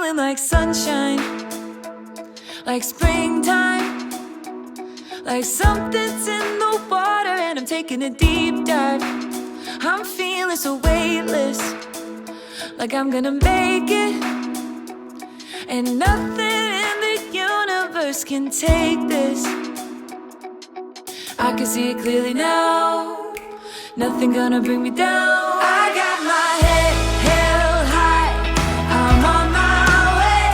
feeling like sunshine, like springtime, like something's in the water and I'm taking a deep dive. I'm feeling so weightless, like I'm gonna make it, and nothing in the universe can take this. I can see it clearly now, nothing gonna bring me down. I got my head held high, I'm on my way,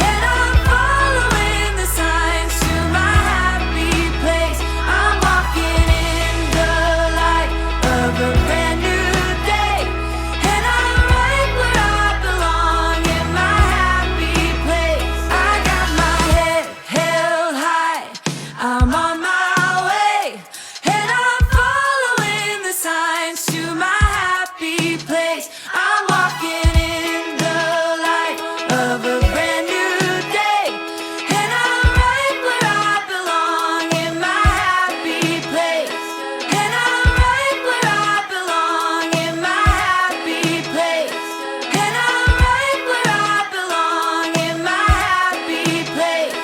and I'm following the signs to my happy place. I'm walking in the light of a brand new day, and I'm right where I belong, in my happy place. I got my head held high, I'm on my way, and I'm following the signs to my happy place. I'm walking in the light of a brand new day, and I'm right where I belong, in my happy place. And I'm right where I belong, in my happy place. And I'm right where I belong, in my happy place.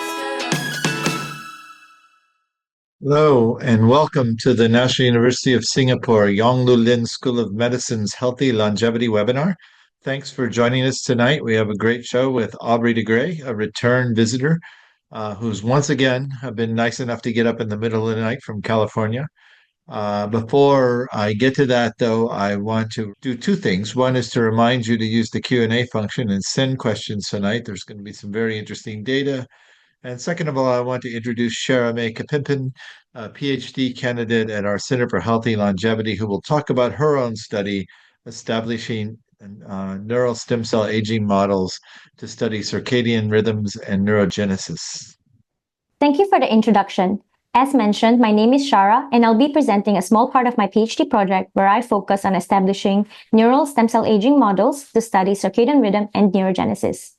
Hello, and welcome to the National University of Singapore Yonglulin School of Medicine's Healthy Longevity webinar. Thanks for joining us tonight. We have a great show with Aubrey de Grey, a return visitor who's once again been nice enough to get up in the middle of the night from California. Before I get to that, though, I want to do two things. One is to remind you to use the Q&A function and send questions tonight. There's going to be some very interesting data. And second of all, I want to introduce Shara May Kapimpin, a PhD candidate at our Center for Healthy Longevity, who will talk about her own study establishing neural stem cell aging models to study circadian rhythms and neurogenesis. Thank you for the introduction. As mentioned, my name is Shara, and I'll be presenting a small part of my PhD project where I focus on establishing neural stem cell aging models to study circadian rhythm and neurogenesis.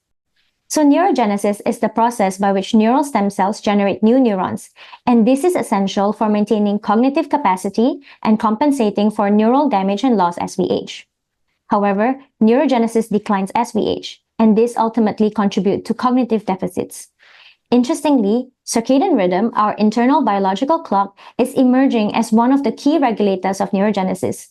So neurogenesis is the process by which neural stem cells generate new neurons, and this is essential for maintaining cognitive capacity and compensating for neural damage and loss as we age. However, neurogenesis declines as we age, and this ultimately contributes to cognitive deficits. Interestingly, circadian rhythm, our internal biological clock, is emerging as one of the key regulators of neurogenesis.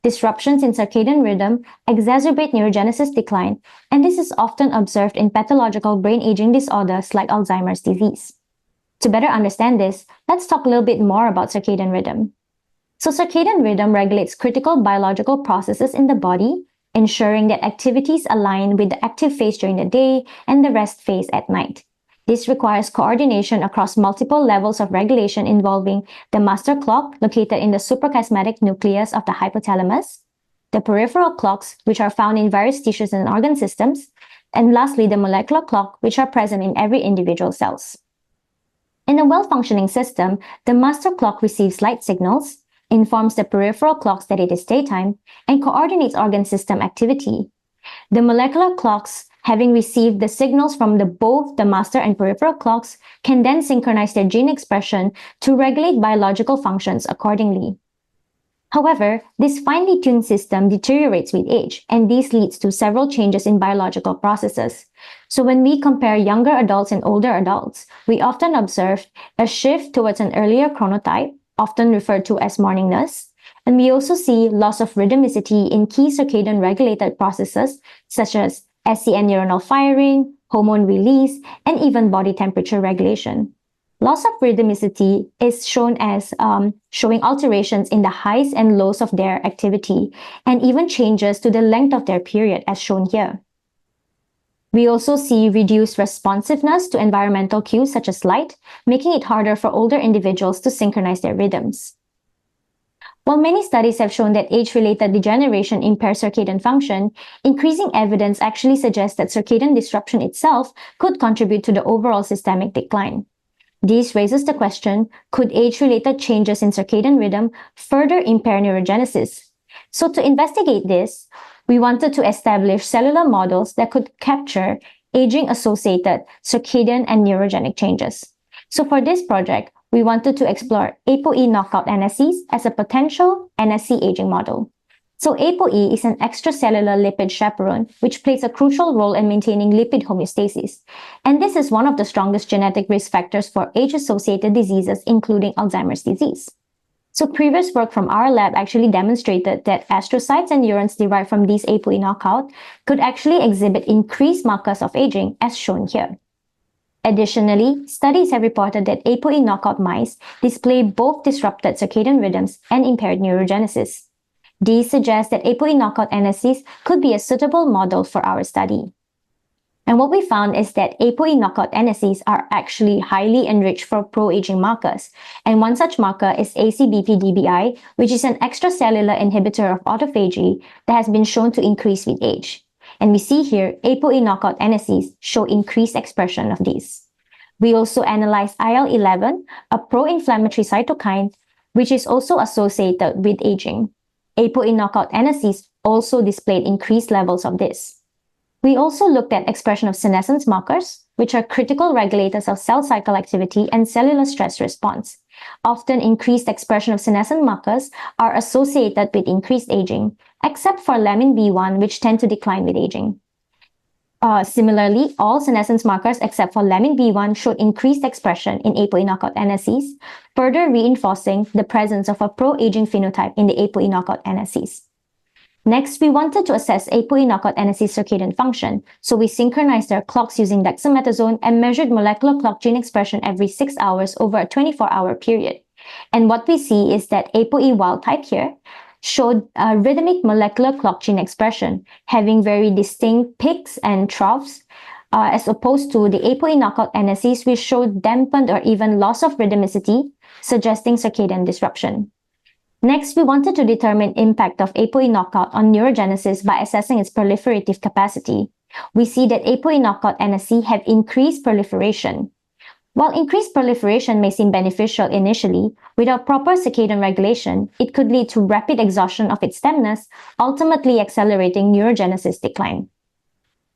Disruptions in circadian rhythm exacerbate neurogenesis decline, and this is often observed in pathological brain aging disorders like Alzheimer's disease. To better understand this, let's talk a little bit more about circadian rhythm. So circadian rhythm regulates critical biological processes in the body, ensuring that activities align with the active phase during the day and the rest phase at night. This requires coordination across multiple levels of regulation involving the master clock located in the suprachiasmatic nucleus of the hypothalamus, the peripheral clocks, which are found in various tissues and organ systems, and lastly, the molecular clock, which are present in every individual cells. In a well-functioning system, the master clock receives light signals, informs the peripheral clocks that it is daytime, and coordinates organ system activity. The molecular clocks, having received the signals from both the master and peripheral clocks, can then synchronize their gene expression to regulate biological functions accordingly. However, this finely tuned system deteriorates with age, and this leads to several changes in biological processes. So when we compare younger adults and older adults, we often observe a shift towards an earlier chronotype, often referred to as morningness, and we also see loss of rhythmicity in key circadian regulated processes such as SCN neuronal firing, hormone release, and even body temperature regulation. Loss of rhythmicity is shown as showing alterations in the highs and lows of their activity, and even changes to the length of their period as shown here. We also see reduced responsiveness to environmental cues such as light, making it harder for older individuals to synchronize their rhythms. While many studies have shown that age-related degeneration impairs circadian function, increasing evidence actually suggests that circadian disruption itself could contribute to the overall systemic decline. This raises the question, could age-related changes in circadian rhythm further impair neurogenesis? So to investigate this, we wanted to establish cellular models that could capture aging-associated circadian and neurogenic changes. So for this project, we wanted to explore ApoE knockout NSCs as a potential NSC aging model. So ApoE is an extracellular lipid chaperone, which plays a crucial role in maintaining lipid homeostasis. And this is one of the strongest genetic risk factors for age-associated diseases, including Alzheimer's disease. So previous work from our lab actually demonstrated that astrocytes and neurons derived from these ApoE knockout could actually exhibit increased markers of aging, as shown here. Additionally, studies have reported that ApoE knockout mice display both disrupted circadian rhythms and impaired neurogenesis. These suggest that ApoE knockout NSCs could be a suitable model for our study. And what we found is that ApoE knockout NSCs are actually highly enriched for pro-aging markers. And one such marker is ACBP-DBI, which is an extracellular inhibitor of autophagy that has been shown to increase with age. And we see here, ApoE knockout NSCs show increased expression of these. We also analyzed IL-11, a pro-inflammatory cytokine, which is also associated with aging. ApoE knockout NSCs also displayed increased levels of this. We also looked at expression of senescence markers, which are critical regulators of cell cycle activity and cellular stress response. Often increased expression of senescent markers are associated with increased aging, except for lamin B1, which tend to decline with aging. Similarly, all senescence markers except for lamin B1 showed increased expression in ApoE knockout NSCs, further reinforcing the presence of a pro-aging phenotype in the ApoE knockout NSCs. Next, we wanted to assess ApoE knockout NSC circadian function, so we synchronized their clocks using dexamethasone and measured molecular clock gene expression every 6 hours over a 24-hour period. And what we see is that ApoE wild type here showed a rhythmic molecular clock gene expression, having very distinct peaks and troughs, as opposed to the ApoE knockout NSCs, which showed dampened or even loss of rhythmicity, suggesting circadian disruption. Next, we wanted to determine impact of ApoE knockout on neurogenesis by assessing its proliferative capacity. We see that ApoE knockout NSC have increased proliferation. While increased proliferation may seem beneficial initially, without proper circadian regulation, it could lead to rapid exhaustion of its stemness, ultimately accelerating neurogenesis decline.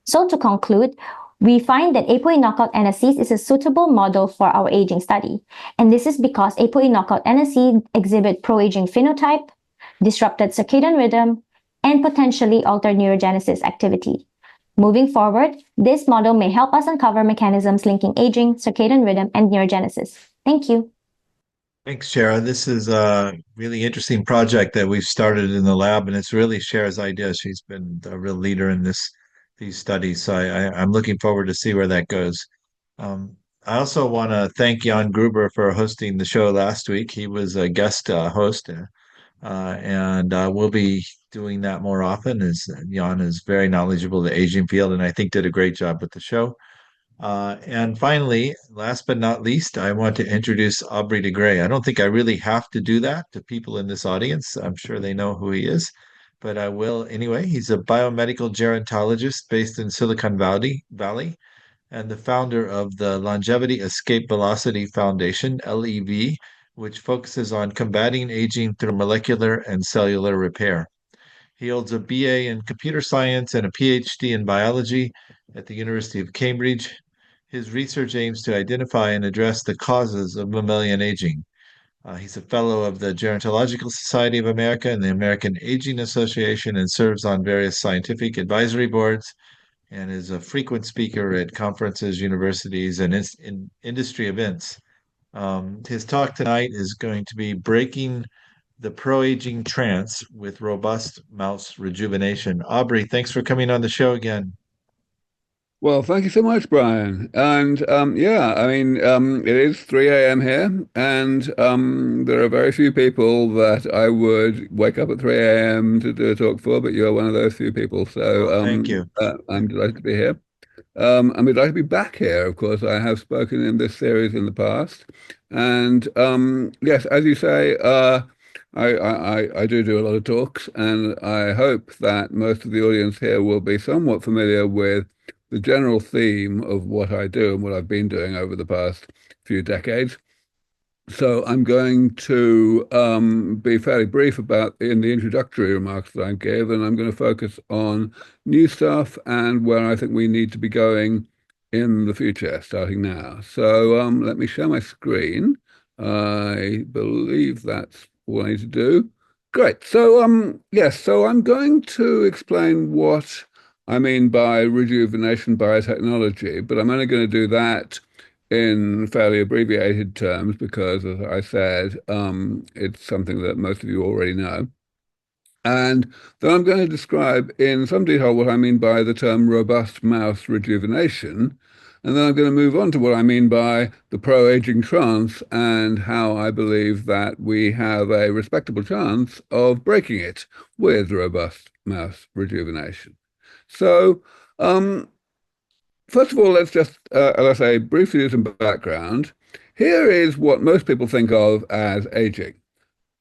So to conclude, we find that ApoE knockout NSCs is a suitable model for our aging study. And this is because ApoE knockout NSC exhibit pro-aging phenotype, disrupted circadian rhythm, and potentially altered neurogenesis activity. Moving forward, this model may help us uncover mechanisms linking aging, circadian rhythm, and neurogenesis. Thank you. Thanks, Shara. This is a really interesting project that we've started in the lab, and it's really Shara's idea. She's been a real leader in these studies, so I'm looking forward to see where that goes. I also want to thank Jan Gruber for hosting the show last week. He was a guest host, and we'll be doing that more often, as Jan is very knowledgeable of the aging field and I think did a great job with the show. And finally, last but not least, I want to introduce Aubrey de Grey. I don't think I really have to do that to people in this audience. I'm sure they know who he is, but I will anyway. He's a biomedical gerontologist based in Silicon Valley and the founder of the Longevity Escape Velocity Foundation, LEV, which focuses on combating aging through molecular and cellular repair. He holds a BA in computer science and a PhD in biology at the University of Cambridge. His research aims to identify and address the causes of mammalian aging. He's a fellow of the Gerontological Society of America and the American Aging Association and serves on various scientific advisory boards and is a frequent speaker at conferences, universities, and in industry events. His talk tonight is going to be breaking the pro-aging trance with robust mouse rejuvenation. Aubrey, thanks for coming on the show again. Well, thank you so much, Brian. And yeah, I mean, it is 3 a.m. here, and there are very few people that I would wake up at 3 a.m. to do a talk for, but you're one of those few people. So thank you. I'm delighted to be here. I'm delighted to be back here. Of course, I have spoken in this series in the past. And yes, as you say, I do a lot of talks, and I hope that most of the audience here will be somewhat familiar with the general theme of what I do and what I've been doing over the past few decades. So I'm going to be fairly brief about in the introductory remarks that I give, and I'm going to focus on new stuff and where I think we need to be going in the future, starting now. So let me share my screen. I believe that's all I need to do. Great. So, yes, so I'm going to explain what I mean by rejuvenation biotechnology, but I'm only going to do that in fairly abbreviated terms because, as I said, it's something that most of you already know. And then I'm going to describe in some detail what I mean by the term robust mouse rejuvenation. And then I'm going to move on to what I mean by the pro-aging trance and how I believe that we have a respectable chance of breaking it with robust mouse rejuvenation. So, first of all, let's just, as I say, briefly do some background. Here is what most people think of as aging.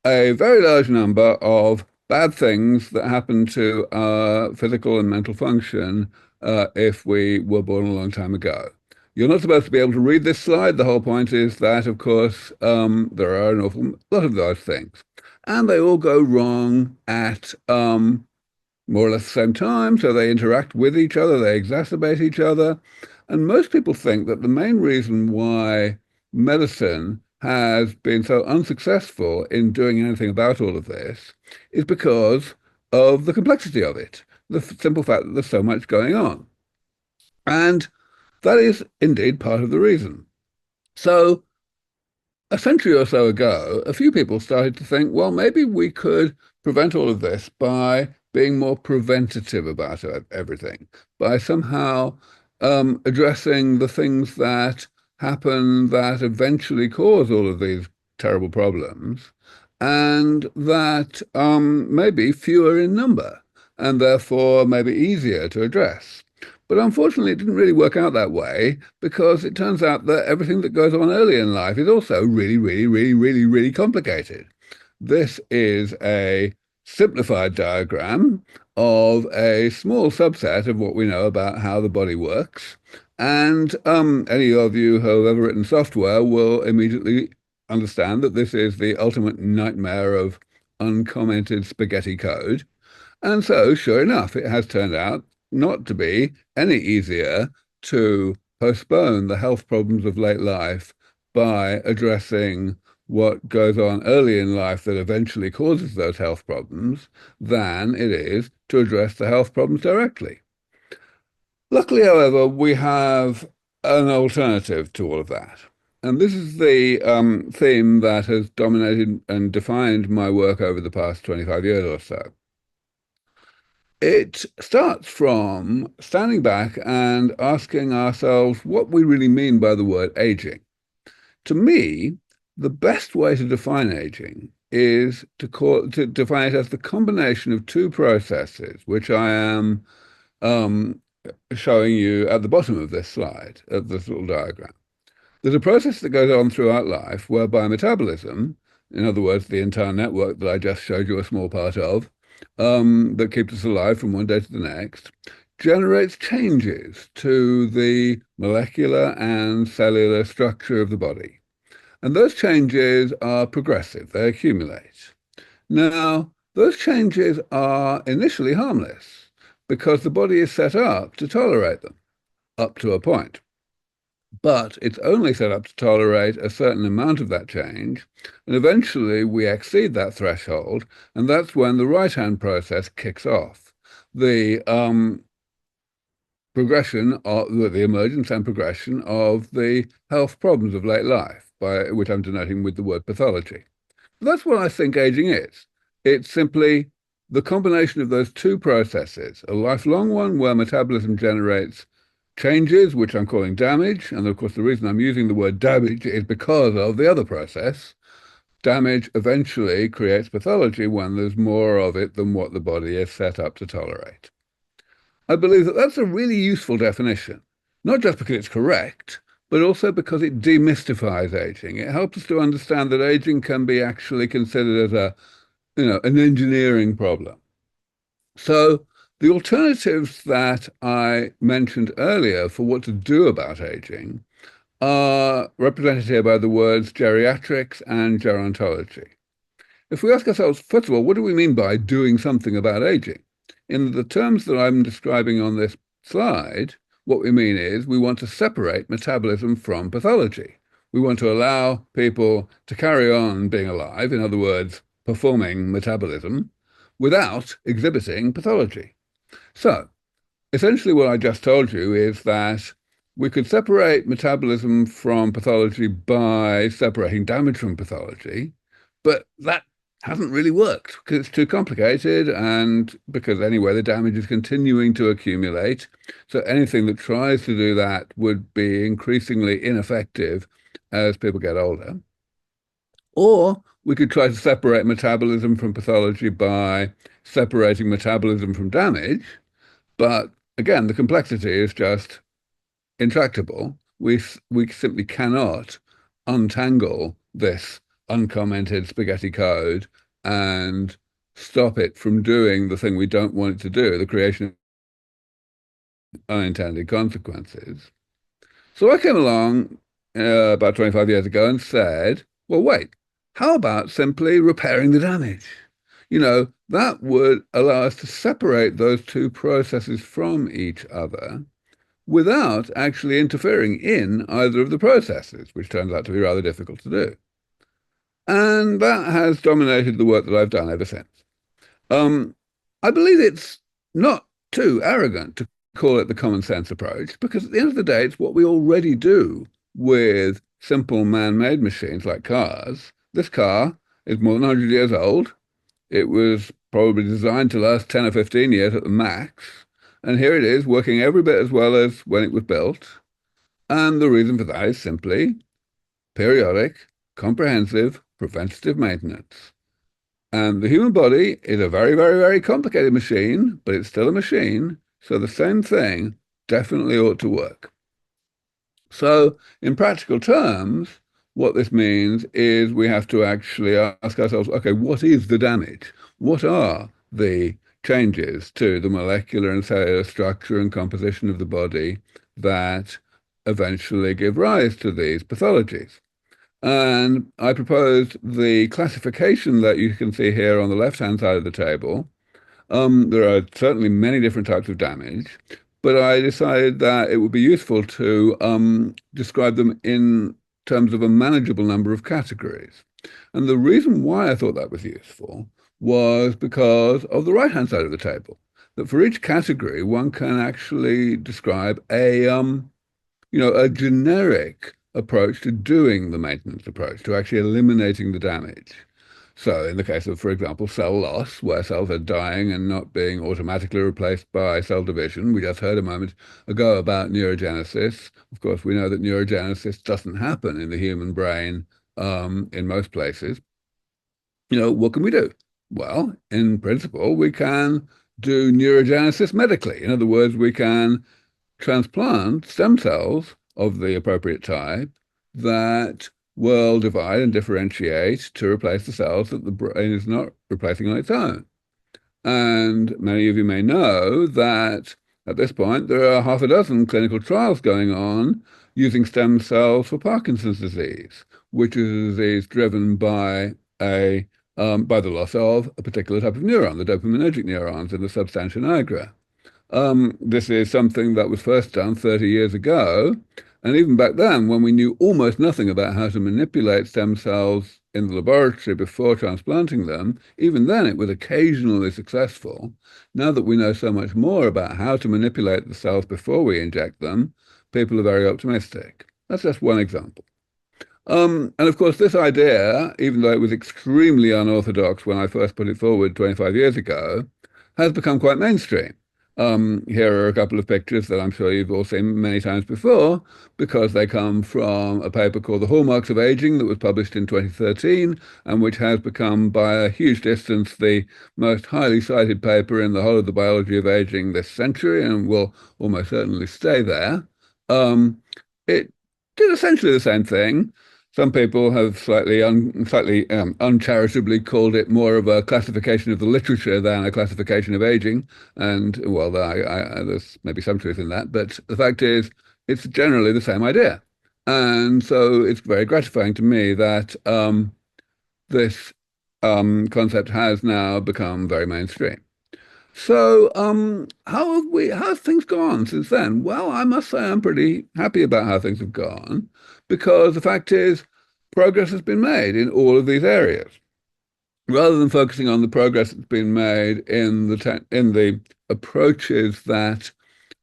A very large number of bad things that happen to our physical and mental function if we were born a long time ago. You're not supposed to be able to read this slide. The whole point is that, of course, there are an awful lot of those things. And they all go wrong at more or less the same time, so they interact with each other, they exacerbate each other. And most people think that the main reason why medicine has been so unsuccessful in doing anything about all of this is because of the complexity of it, the simple fact that there's so much going on. And that is indeed part of the reason. So a century or so ago, a few people started to think, well, maybe we could prevent all of this by being more preventative about everything, by somehow addressing the things that happen that eventually cause all of these terrible problems, and that may be fewer in number, and therefore maybe easier to address. But unfortunately, it didn't really work out that way because it turns out that everything that goes on early in life is also really complicated. This is a simplified diagram of a small subset of what we know about how the body works. And any of you who have ever written software will immediately understand that this is the ultimate nightmare of uncommented spaghetti code. And so, sure enough, it has turned out not to be any easier to postpone the health problems of late life by addressing what goes on early in life that eventually causes those health problems than it is to address the health problems directly. Luckily, however, we have an alternative to all of that. And this is the theme that has dominated and defined my work over the past 25 years or so. It starts from standing back and asking ourselves what we really mean by the word aging. To me, the best way to define aging is to define it as the combination of two processes, which I am showing you at the bottom of this slide, of this little diagram. There's a process that goes on throughout life whereby metabolism, in other words, the entire network that I just showed you a small part of, that keeps us alive from one day to the next, generates changes to the molecular and cellular structure of the body. And those changes are progressive, they accumulate. Now, those changes are initially harmless because the body is set up to tolerate them up to a point. But it's only set up to tolerate a certain amount of that change, and eventually we exceed that threshold, and that's when the right-hand process kicks off. The progression of the emergence and progression of the health problems of late life, by which I'm denoting with the word pathology. That's what I think aging is. It's simply the combination of those two processes, a lifelong one where metabolism generates changes, which I'm calling damage. And of course, the reason I'm using the word damage is because of the other process. Damage eventually creates pathology when there's more of it than what the body is set up to tolerate. I believe that that's a really useful definition, not just because it's correct, but also because it demystifies aging. It helps us to understand that aging can be actually considered as an engineering problem. So the alternatives that I mentioned earlier for what to do about aging are represented here by the words geriatrics and gerontology. If we ask ourselves, first of all, what do we mean by doing something about aging? In the terms that I'm describing on this slide, what we mean is we want to separate metabolism from pathology. We want to allow people to carry on being alive, in other words, performing metabolism without exhibiting pathology. So essentially what I just told you is that we could separate metabolism from pathology by separating damage from pathology, but that hasn't really worked because it's too complicated and because anyway the damage is continuing to accumulate. So anything that tries to do that would be increasingly ineffective as people get older. Or we could try to separate metabolism from pathology by separating metabolism from damage, but again, the complexity is just intractable. We simply cannot untangle this uncommented spaghetti code and stop it from doing the thing we don't want it to do, the creation of unintended consequences. So I came along about 25 years ago and said, well, wait, how about simply repairing the damage? You know, that would allow us to separate those two processes from each other without actually interfering in either of the processes, which turns out to be rather difficult to do. And that has dominated the work that I've done ever since. I believe it's not too arrogant to call it the common sense approach, because at the end of the day, it's what we already do with simple man-made machines like cars. This car is more than 100 years old. It was probably designed to last 10 or 15 years at the max. And here it is, working every bit as well as when it was built. And the reason for that is simply periodic, comprehensive, preventative maintenance. And the human body is a very, very, very complicated machine, but it's still a machine. So the same thing definitely ought to work. So in practical terms, what this means is we have to actually ask ourselves, okay, what is the damage? What are the changes to the molecular and cellular structure and composition of the body that eventually give rise to these pathologies? And I proposed the classification that you can see here on the left-hand side of the table. There are certainly many different types of damage, but I decided that it would be useful to describe them in terms of a manageable number of categories. And the reason why I thought that was useful was because of the right-hand side of the table, that for each category, one can actually describe a generic approach to doing the maintenance approach, to actually eliminating the damage. So in the case of, for example, cell loss, where cells are dying and not being automatically replaced by cell division, we just heard a moment ago about neurogenesis. Of course, we know that neurogenesis doesn't happen in the human brain in most places. You know, what can we do? Well, in principle, we can do neurogenesis medically. In other words, we can transplant stem cells of the appropriate type that will divide and differentiate to replace the cells that the brain is not replacing on its own. And many of you may know that at this point there are half a dozen clinical trials going on using stem cells for Parkinson's disease, which is a disease driven by by the loss of a particular type of neuron, the dopaminergic neurons in the substantia nigra. This is something that was first done 30 years ago. And even back then, when we knew almost nothing about how to manipulate stem cells in the laboratory before transplanting them, even then it was occasionally successful. Now that we know so much more about how to manipulate the cells before we inject them, people are very optimistic. That's just one example. And of course, this idea, even though it was extremely unorthodox when I first put it forward 25 years ago, has become quite mainstream. Here are a couple of pictures that I'm sure you've all seen many times before, because they come from a paper called The Hallmarks of Aging that was published in 2013, and which has become by a huge distance the most highly cited paper in the whole of the biology of aging this century, and will almost certainly stay there. It did essentially the same thing. Some people have slightly uncharitably called it more of a classification of the literature than a classification of aging. And, well, there's maybe some truth in that. But the fact is, it's generally the same idea. And so it's very gratifying to me that this concept has now become very mainstream. So how have things gone since then? Well, I must say I'm pretty happy about how things have gone, because the fact is progress has been made in all of these areas. rather than focusing on the progress that's been made in the approaches that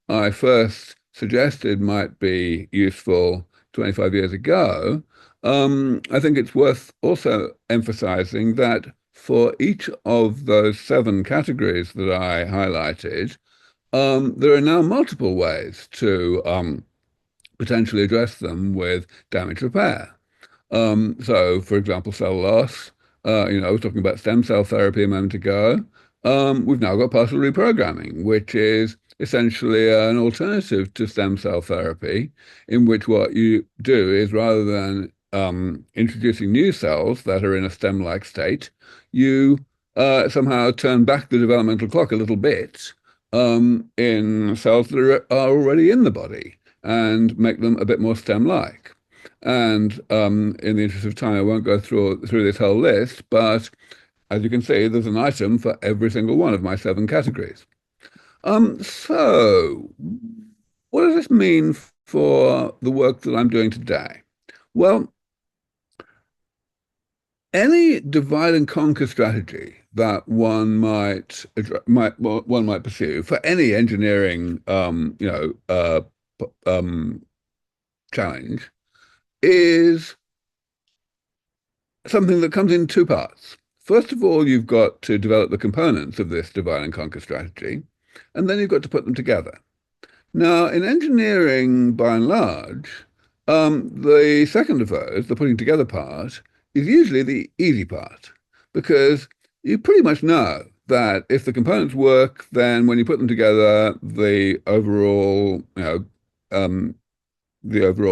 I first suggested might be useful 25 years ago, I think it's worth also emphasizing that for each of those 7 categories that I highlighted, there are now multiple ways to potentially address them with damage repair. So, for example, cell loss. I was talking about stem cell therapy a moment ago. We've now got partial reprogramming, which is essentially an alternative to stem cell therapy, in which what you do is rather than introducing new cells that are in a stem-like state, you somehow turn back the developmental clock a little bit in cells that are already in the body and make them a bit more stem-like. And in the interest of time, I won't go through this whole list, but as you can see, there's an item for every single one of my 7 categories. So what does this mean for the work that I'm doing today? Well, any divide and conquer strategy that one might pursue for any engineering challenge is something that comes in 2 parts. First of all, you've got to develop the components of this divide and conquer strategy, and then you've got to put them together. Now, in engineering, by and large, the second of those, the putting together part, is usually the easy part, because you pretty much know that if the components work, then when you put them together, the overall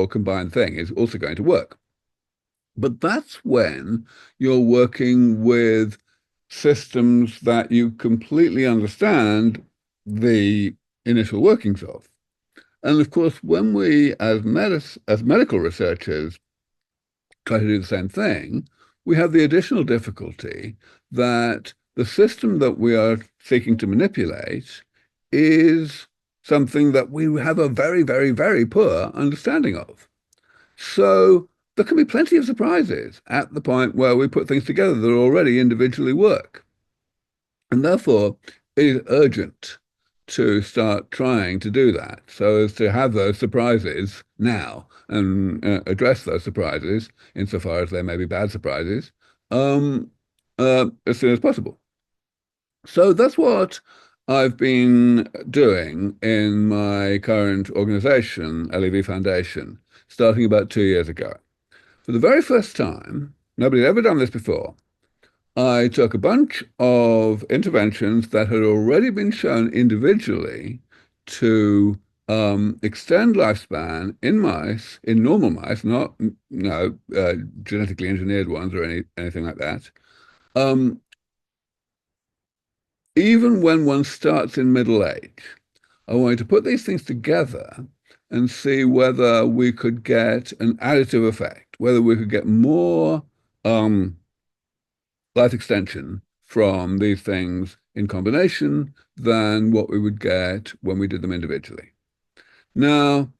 combined thing is also going to work. But that's when you're working with systems that you completely understand the initial workings of. And of course, when we, as medical researchers, try to do the same thing, we have the additional difficulty that the system that we are seeking to manipulate is something that we have a very, very, very poor understanding of. So there can be plenty of surprises at the point where we put things together that already individually work. And therefore, it is urgent to start trying to do that so as to have those surprises now and address those surprises insofar as they may be bad surprises as soon as possible. So that's what I've been doing in my current organization, LEV Foundation, starting about 2 years ago. For the very first time, nobody had ever done this before, I took a bunch of interventions that had already been shown individually to extend lifespan in mice, in normal mice, not genetically engineered ones or anything like that. Even when one starts in middle age, I wanted to put these things together and see whether we could get an additive effect, whether we could get more life extension from these things in combination than what we would get when we did them individually. Now,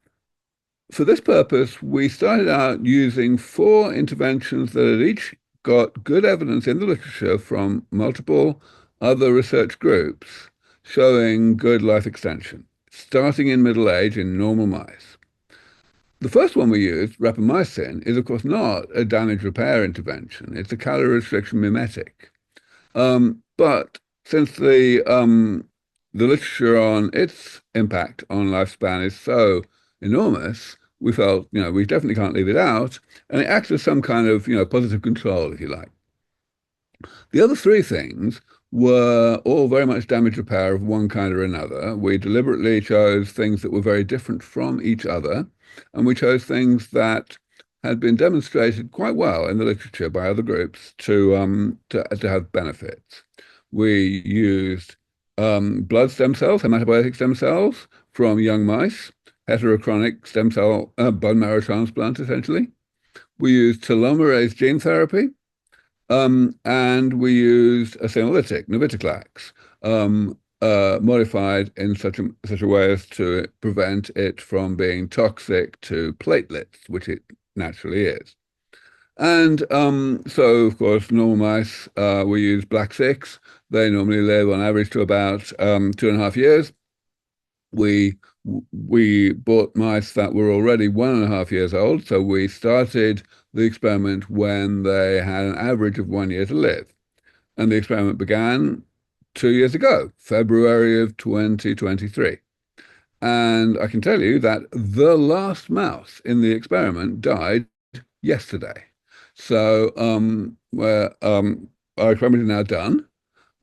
for this purpose, we started out using 4 interventions that had each got good evidence in the literature from multiple other research groups showing good life extension, starting in middle age in normal mice. The first one we used, rapamycin, is of course not a damage repair intervention. It's a calorie restriction mimetic. But since the literature on its impact on lifespan is so enormous, we felt, we definitely can't leave it out, and it acts as some kind of, positive control, if you like. The other 3 things were all very much damage repair of one kind or another. We deliberately chose things that were very different from each other, and we chose things that had been demonstrated quite well in the literature by other groups to have benefits. We used blood stem cells, hematopoietic stem cells from young mice, heterochronic stem cell bone marrow transplant, essentially. We used telomerase gene therapy, and we used a senolytic, navitoclax, modified in such a way as to prevent it from being toxic to platelets, which it naturally is. And so, of course, normal mice, we use black 6. They normally live on average to about 2.5 years. We we bought mice that were already 1.5 years old, so we started the experiment when they had an average of 1 year to live. And the experiment began 2 years ago, February of 2023. And I can tell you that the last mouse in the experiment died yesterday. So our experiment is now done.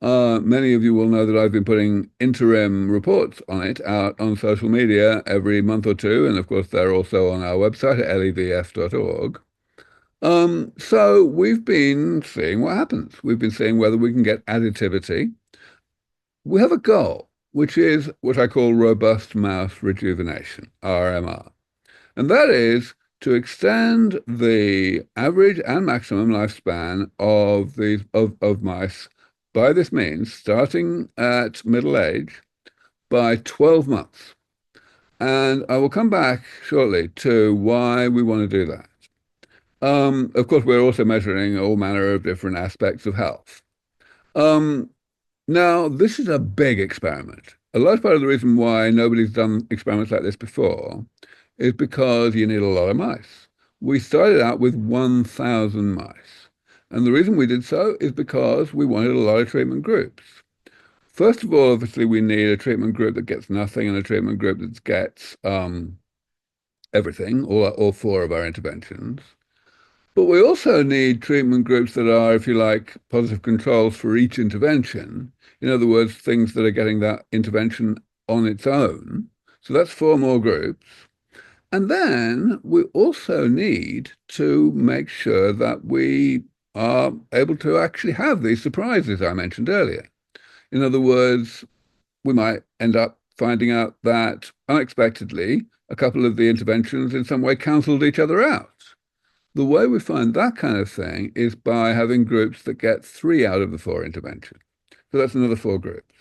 Many of you will know that I've been putting interim reports on it out on social media every month or two, and of course they're also on our website at levf.org. So we've been seeing what happens. We've been seeing whether we can get additivity. We have a goal, which is what I call robust mouse rejuvenation, RMR. And that is to extend the average and maximum lifespan of these of mice by this means, starting at middle age, by 12 months. And I will come back shortly to why we want to do that. Of course, we're also measuring all manner of different aspects of health. Now, this is a big experiment. A large part of the reason why nobody's done experiments like this before is because you need a lot of mice. We started out with 1,000 mice. And the reason we did so is because we wanted a lot of treatment groups. First of all, obviously, we need a treatment group that gets nothing and a treatment group that gets everything, all four of our interventions. But we also need treatment groups that are, if you like, positive controls for each intervention. In other words, things that are getting that intervention on its own. So that's 4 more groups. And then we also need to make sure that we are able to actually have these surprises I mentioned earlier. In other words, we might end up finding out that unexpectedly, a couple of the interventions in some way cancelled each other out. The way we find that kind of thing is by having groups that get 3 out of the 4 interventions. So that's another 4 groups.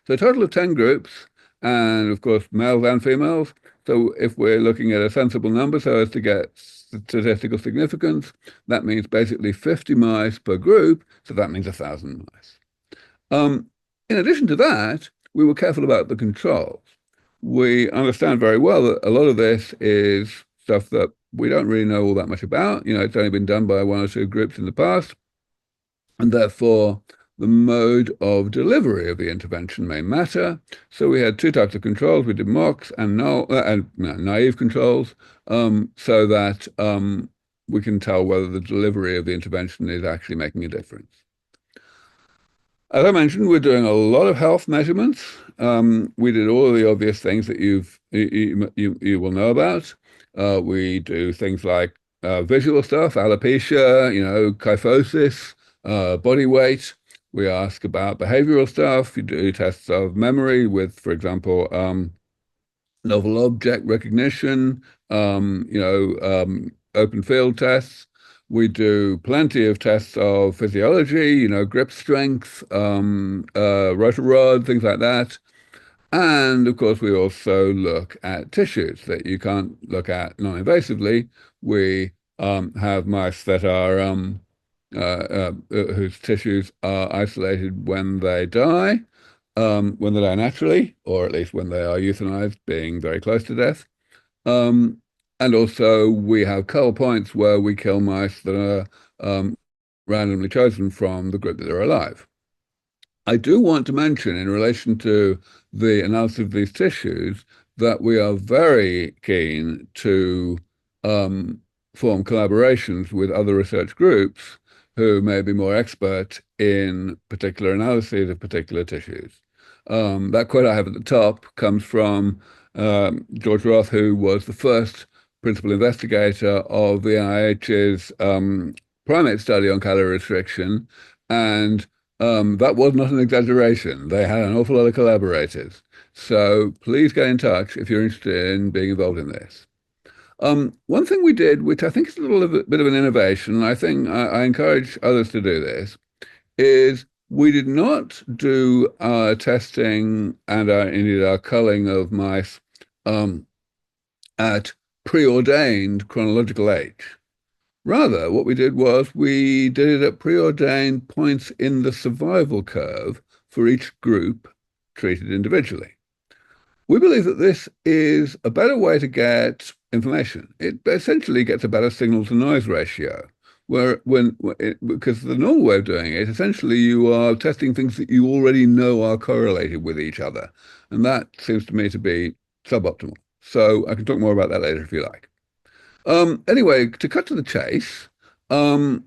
So a total of 10 groups, and of course, males and females. So if we're looking at a sensible number so as to get statistical significance, that means basically 50 mice per group. So that means 1,000 mice. In addition to that, we were careful about the controls. We understand very well that a lot of this is stuff that we don't really know all that much about. It's only been done by 1 or 2 groups in the past. And therefore, the mode of delivery of the intervention may matter. So we had 2 types of controls. We did mocks and naive controls, so that we can tell whether the delivery of the intervention is actually making a difference. As I mentioned, we're doing a lot of health measurements. We did all of the obvious things that you will know about. We do things like visual stuff, alopecia, kyphosis, body weight. We ask about behavioral stuff. You do tests of memory with, for example, novel object recognition, open field tests. We do plenty of tests of physiology, grip strength, rotor rod, things like that. And of course, we also look at tissues that you can't look at non-invasively. We have mice that are whose tissues are isolated when they die naturally, or at least when they are euthanized, being very close to death. And also we have cull points where we kill mice that are randomly chosen from the group that are alive. I do want to mention, in relation to the analysis of these tissues, that we are very keen to form collaborations with other research groups who may be more expert in particular analyses of particular tissues. That quote I have at the top comes from George Roth, who was the first principal investigator of the NIH's primate study on calorie restriction, and that was not an exaggeration. They had an awful lot of collaborators. So please get in touch if you're interested in being involved in this. One thing we did, which I think is a little bit of an innovation, and I think I encourage others to do this, is we did not do our testing and indeed our culling of mice at preordained chronological age. Rather, what we did was we did it at preordained points in the survival curve for each group treated individually. We believe that this is a better way to get information. It essentially gets a better signal to noise ratio, because the normal way of doing it, essentially you are testing things that you already know are correlated with each other. And that seems to me to be suboptimal. So I can talk more about that later if you like. Anyway, to cut to the chase, as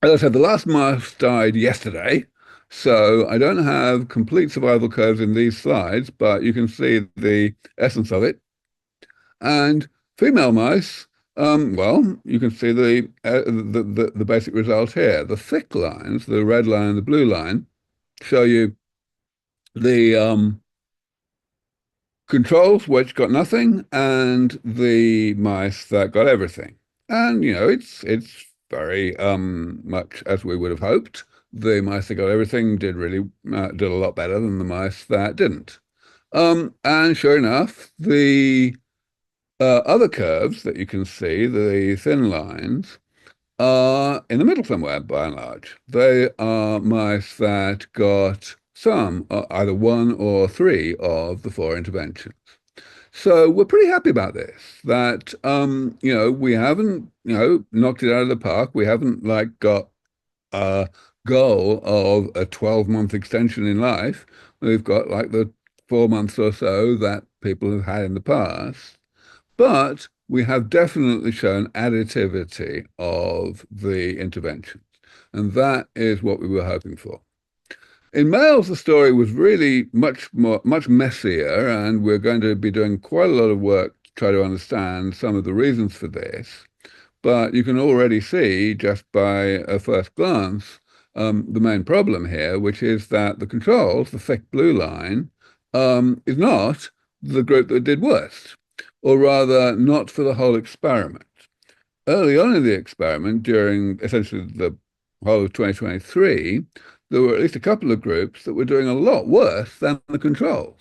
I said, the last mouse died yesterday, so I don't have complete survival curves in these slides, but you can see the essence of it. And female mice, well, you can see the basic result here. The thick lines, the red line and the blue line, show you the controls which got nothing and the mice that got everything. And it's very much as we would have hoped. The mice that got everything did a lot better than the mice that didn't. And sure enough, the other curves that you can see, the thin lines, are in the middle somewhere by and large. They are mice that got some, either one or three of the four interventions. So we're pretty happy about this, that, we haven't, knocked it out of the park. We haven't got a goal of a 12-month extension in life. We've got the 4 months or so that people have had in the past. But we have definitely shown additivity of the interventions. And that is what we were hoping for. In males, the story was really much messier, and we're going to be doing quite a lot of work to try to understand some of the reasons for this. But you can already see, just by a first glance, the main problem here, which is that the controls, the thick blue line, is not the group that did worst, or rather not for the whole experiment. Early on in the experiment, during essentially the whole of 2023, there were at least a couple of groups that were doing a lot worse than the controls.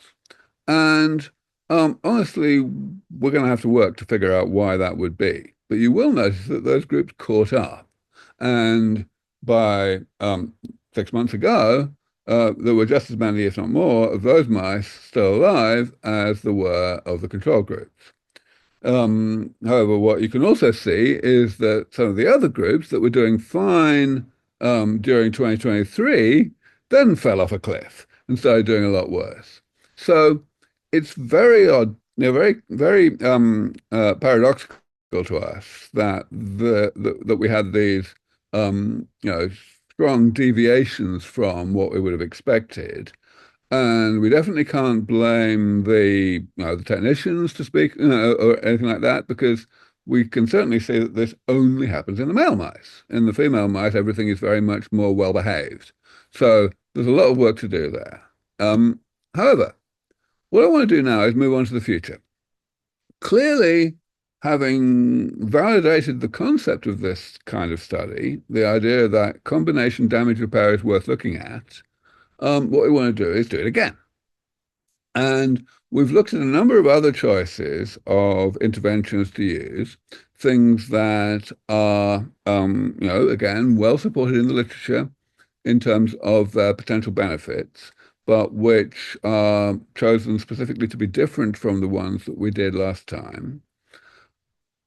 And honestly, we're going to have to work to figure out why that would be. But you will notice that those groups caught up. And by 6 months ago, there were just as many, if not more, of those mice still alive as there were of the control groups. However, what you can also see is that some of the other groups that were doing fine during 2023 then fell off a cliff and started doing a lot worse. So it's very odd, very paradoxical to us that that we had these strong deviations from what we would have expected. And we definitely can't blame the technicians, to speak, or anything like that, because we can certainly see that this only happens in the male mice. In the female mice, everything is very much more well behaved. So there's a lot of work to do there. However, what I want to do now is move on to the future. Clearly, having validated the concept of this kind of study, the idea that combination damage repair is worth looking at, what we want to do is do it again. And we've looked at a number of other choices of interventions to use, things that are, again, well supported in the literature in terms of their potential benefits, but which are chosen specifically to be different from the ones that we did last time.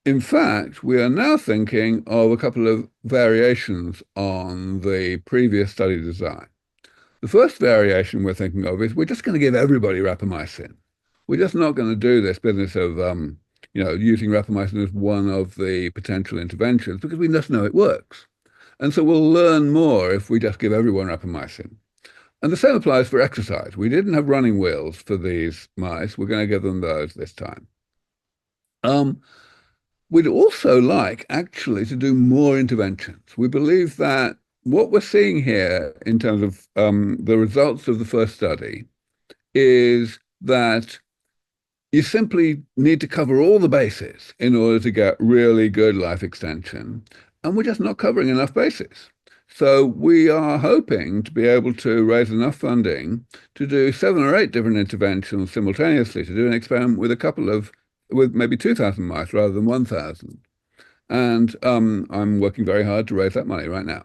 In fact, we are now thinking of a couple of variations on the previous study design. The first variation we're thinking of is we're just going to give everybody rapamycin. We're just not going to do this business of, using rapamycin as one of the potential interventions, because we just know it works. And so we'll learn more if we just give everyone rapamycin. And the same applies for exercise. We didn't have running wheels for these mice. We're going to give them those this time. We'd also like, actually, to do more interventions. We believe that what we're seeing here in terms of the results of the first study is that you simply need to cover all the bases in order to get really good life extension. And we're just not covering enough bases. So we are hoping to be able to raise enough funding to do 7 or 8 different interventions simultaneously, to do an experiment with with maybe 2,000 mice rather than 1,000. And I'm working very hard to raise that money right now.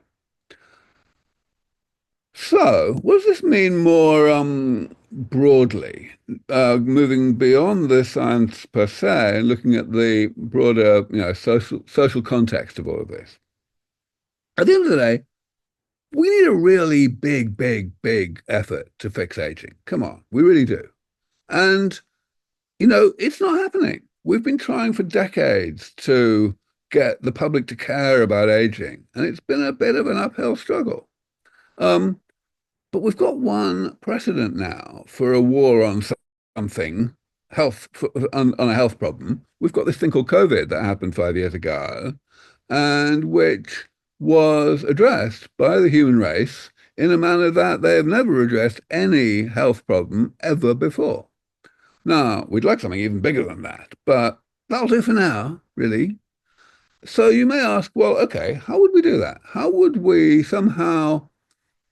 So, what does this mean more broadly? Moving beyond the science per se and looking at the broader, social context of all of this. At the end of the day, we need a really big, big, big effort to fix aging. Come on, we really do. And, it's not happening. We've been trying for decades to get the public to care about aging, and it's been a bit of an uphill struggle. But we've got one precedent now for a war on something, on a health problem. We've got this thing called COVID that happened 5 years ago, and which was addressed by the human race in a manner that they have never addressed any health problem ever before. Now, we'd like something even bigger than that, but that'll do for now, really. So you may ask, well, okay, how would we do that? How would we somehow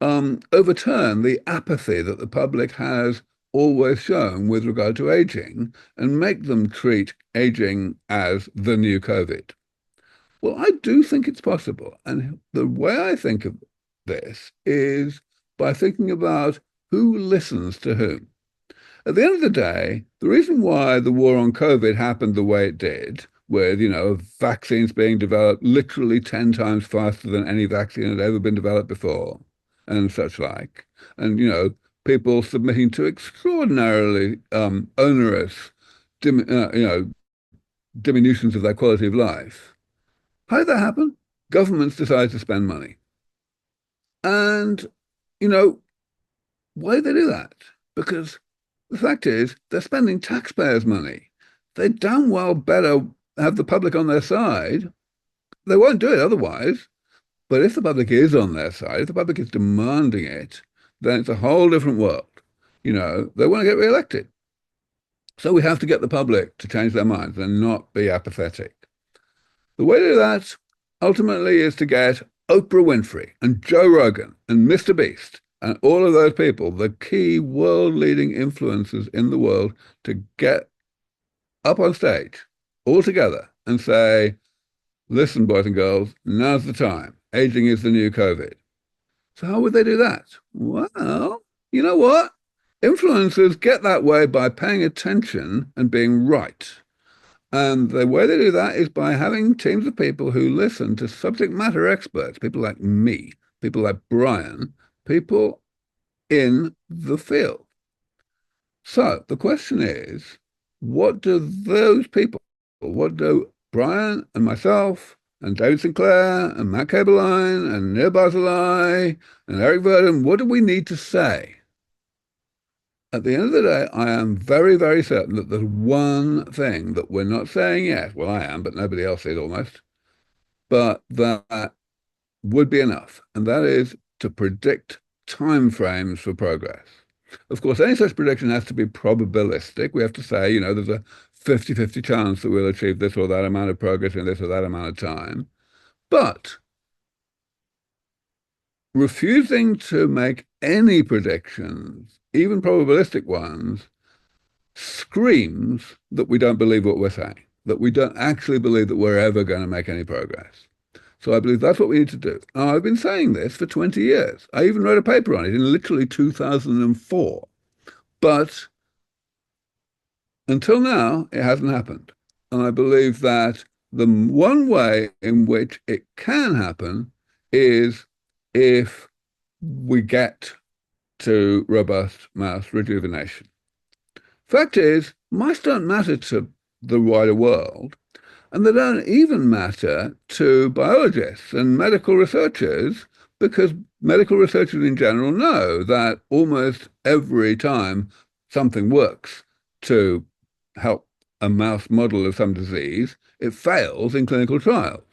overturn the apathy that the public has always shown with regard to aging and make them treat aging as the new COVID? Well, I do think it's possible. And the way I think of this is by thinking about who listens to whom. At the end of the day, the reason why the war on COVID happened the way it did, with, vaccines being developed literally 10 times faster than any vaccine had ever been developed before, and such like, and, people submitting to extraordinarily onerous, diminutions of their quality of life. How did that happen? Governments decide to spend money. And, why do they do that? Because the fact is, they're spending taxpayers' money. They damn well better have the public on their side. They won't do it otherwise. But if the public is on their side, if the public is demanding it, then it's a whole different world. They want to get re-elected. So we have to get the public to change their minds and not be apathetic. The way to do that ultimately is to get Oprah Winfrey and Joe Rogan and Mr. Beast and all of those people, the key world-leading influencers in the world, to get up on stage all together and say, listen, boys and girls, now's the time. Aging is the new COVID. So how would they do that? Well, you know what? Influencers get that way by paying attention and being right. And the way they do that is by having teams of people who listen to subject matter experts, people like me, people like Brian, people in the field. So the question is, what do those people, what do Brian and myself and David Sinclair and Matt Kaberlein and Nir Barzilai and Eric Verdon, what do we need to say? At the end of the day, I am very, very certain that there's one thing that we're not saying yet. Well, I am, but nobody else is almost. But that would be enough. And that is to predict timeframes for progress. Of course, any such prediction has to be probabilistic. We have to say, there's a 50-50 chance that we'll achieve this or that amount of progress in this or that amount of time. But refusing to make any predictions, even probabilistic ones, screams that we don't believe what we're saying, that we don't actually believe that we're ever going to make any progress. So I believe that's what we need to do. Now, I've been saying this for 20 years. I even wrote a paper on it in literally 2004. But until now, it hasn't happened. And I believe that the one way in which it can happen is if we get to robust mouse rejuvenation. Fact is, mice don't matter to the wider world, and they don't even matter to biologists and medical researchers, because medical researchers in general know that almost every time something works to help a mouse model of some disease, it fails in clinical trials.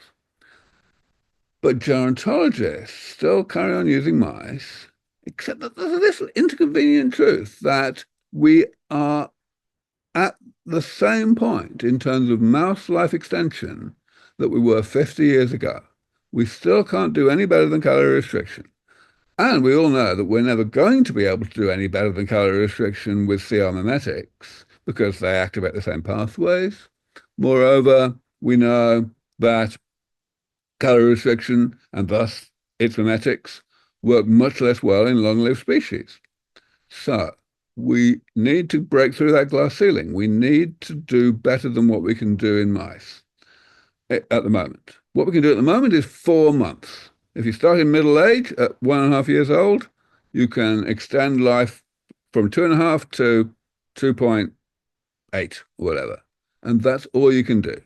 But gerontologists still carry on using mice, except that there's this inconvenient truth that we are at the same point in terms of mouse life extension that we were 50 years ago. We still can't do any better than calorie restriction. And we all know that we're never going to be able to do any better than calorie restriction with CR mimetics because they activate the same pathways. Moreover, we know that calorie restriction, and thus its mimetics, work much less well in long-lived species. So we need to break through that glass ceiling. We need to do better than what we can do in mice at the moment. What we can do at the moment is 4 months. If you start in middle age at 1.5 years old, you can extend life from 2.5 to 2.8 or whatever. And that's all you can do.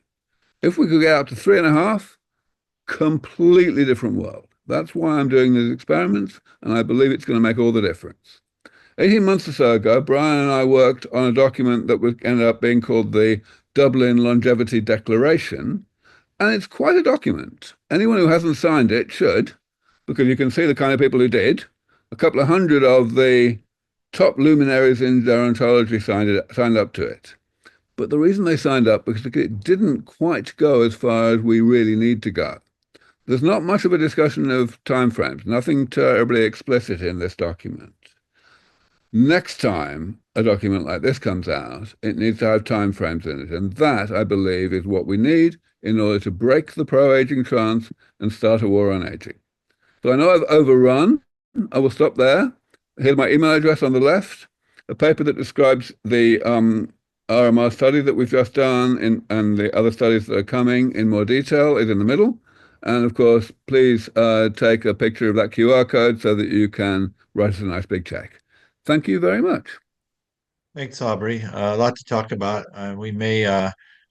If we could get up to 3.5, completely different world. That's why I'm doing these experiments, and I believe it's going to make all the difference. 18 months or so ago, Brian and I worked on a document that ended up being called the Dublin Longevity Declaration, and it's quite a document. Anyone who hasn't signed it should, because you can see the kind of people who did. A couple of hundred of the top luminaries in gerontology signed up to it. But the reason they signed up because it didn't quite go as far as we really need to go. There's not much of a discussion of timeframes, nothing terribly explicit in this document. Next time a document like this comes out, it needs to have timeframes in it. And that, I believe, is what we need in order to break the pro-aging trance and start a war on aging. So I know I've overrun. I will stop there. Here's my email address on the left. A paper that describes the RMR study that we've just done and the other studies that are coming in more detail is in the middle. And of course, please take a picture of that QR code so that you can write us a nice big check. Thank you very much. Thanks, Aubrey. A lot to talk about. We may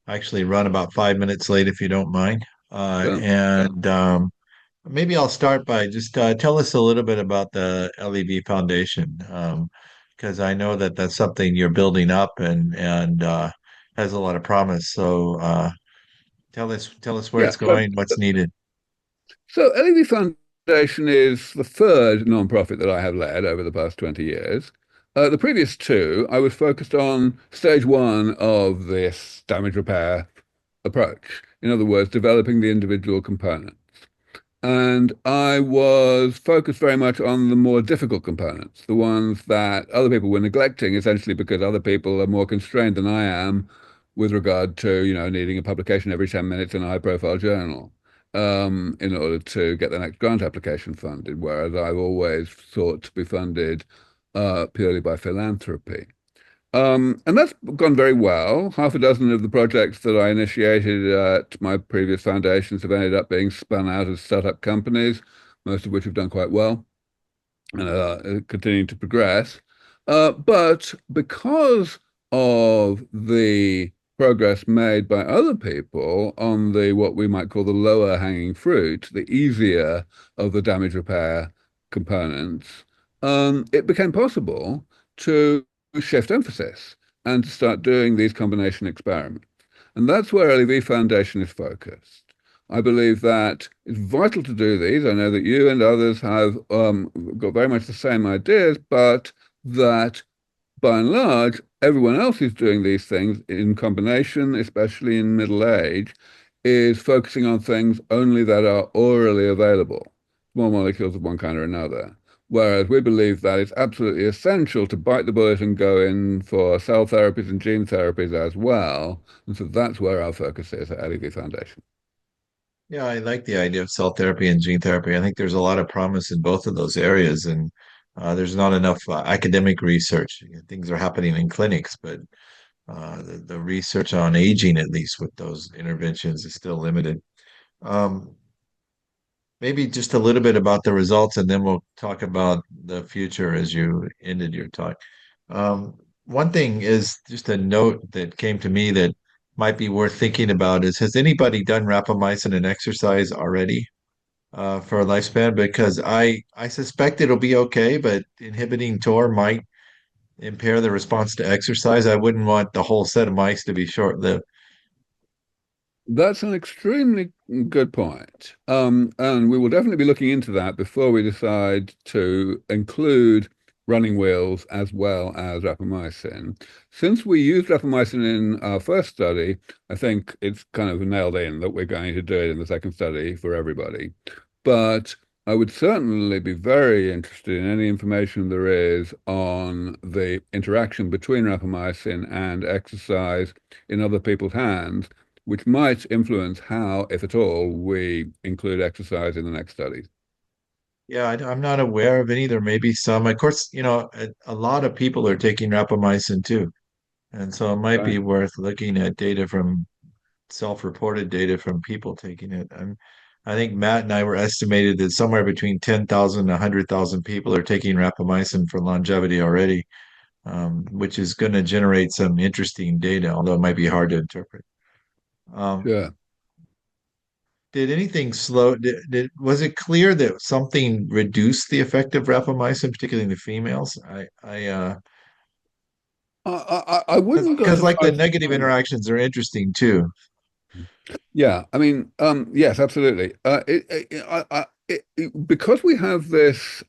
actually run about 5 minutes late if you don't mind. So, And maybe I'll start by just tell us a little bit about the LEV Foundation, because I know that that's something you're building up and has a lot of promise. So tell us where yeah, it's going, what's needed. so LEV Foundation is the third nonprofit that I have led over the past 20 years. The previous two, I was focused on stage one of this damage repair approach. In other words, developing the individual components. And I was focused very much on the more difficult components, the ones that other people were neglecting, essentially because other people are more constrained than I am with regard to, needing a publication every 10 minutes in a high-profile journal in order to get the next grant application funded, whereas I've always sought to be funded purely by philanthropy. And that's gone very well. Half a dozen of the projects that I initiated at my previous foundations have ended up being spun out as startup companies, most of which have done quite well and are continuing to progress. But because of the progress made by other people on the what we might call the lower hanging fruit, the easier of the damage repair components, it became possible to shift emphasis and to start doing these combination experiments. And that's where LEV Foundation is focused. I believe that it's vital to do these. I know that you and others have got very much the same ideas, but that by and large, everyone else who's doing these things in combination, especially in middle age, is focusing on things only that are orally available, small molecules of one kind or another. Whereas we believe that it's absolutely essential to bite the bullet and go in for cell therapies and gene therapies as well. And so that's where our focus is at LEV Foundation. Yeah, I like the idea of cell therapy and gene therapy. I think there's a lot of promise in both of those areas, and there's not enough academic research. Things are happening in clinics, but the research on aging, at least with those interventions, is still limited. Um, Maybe just a little bit about the results, and then we'll talk about the future as you ended your talk. One thing is just a note that came to me that might be worth thinking about is, has anybody done rapamycin and exercise already for a lifespan? Because I suspect it'll be okay, but inhibiting TOR might impair the response to exercise. I wouldn't want the whole set of mice to be short-lived. That's an extremely good point. And we will definitely be looking into that before we decide to include running wheels as well as rapamycin. Since we used rapamycin in our first study, I think it's kind of nailed in that we're going to do it in the second study for everybody. But I would certainly be very interested in any information there is on the interaction between rapamycin and exercise in other people's hands, which might influence how, if at all, we include exercise in the next studies. Yeah, I'm not aware of any. There may be some. Of course, a lot of people are taking rapamycin too. And so it might be Right. worth looking at data from self-reported data from people taking it. I think Matt and I were estimated that somewhere between 10,000 and 100,000 people are taking rapamycin for longevity already, which is going to generate some interesting data, although it might be hard to interpret. Um, Sure. did anything slow? Was it clear that something reduced the effect of rapamycin, particularly in the females? I wouldn't go Because so like far the as to negative say. interactions are interesting too. Yeah, I mean, yes, absolutely. Because we have this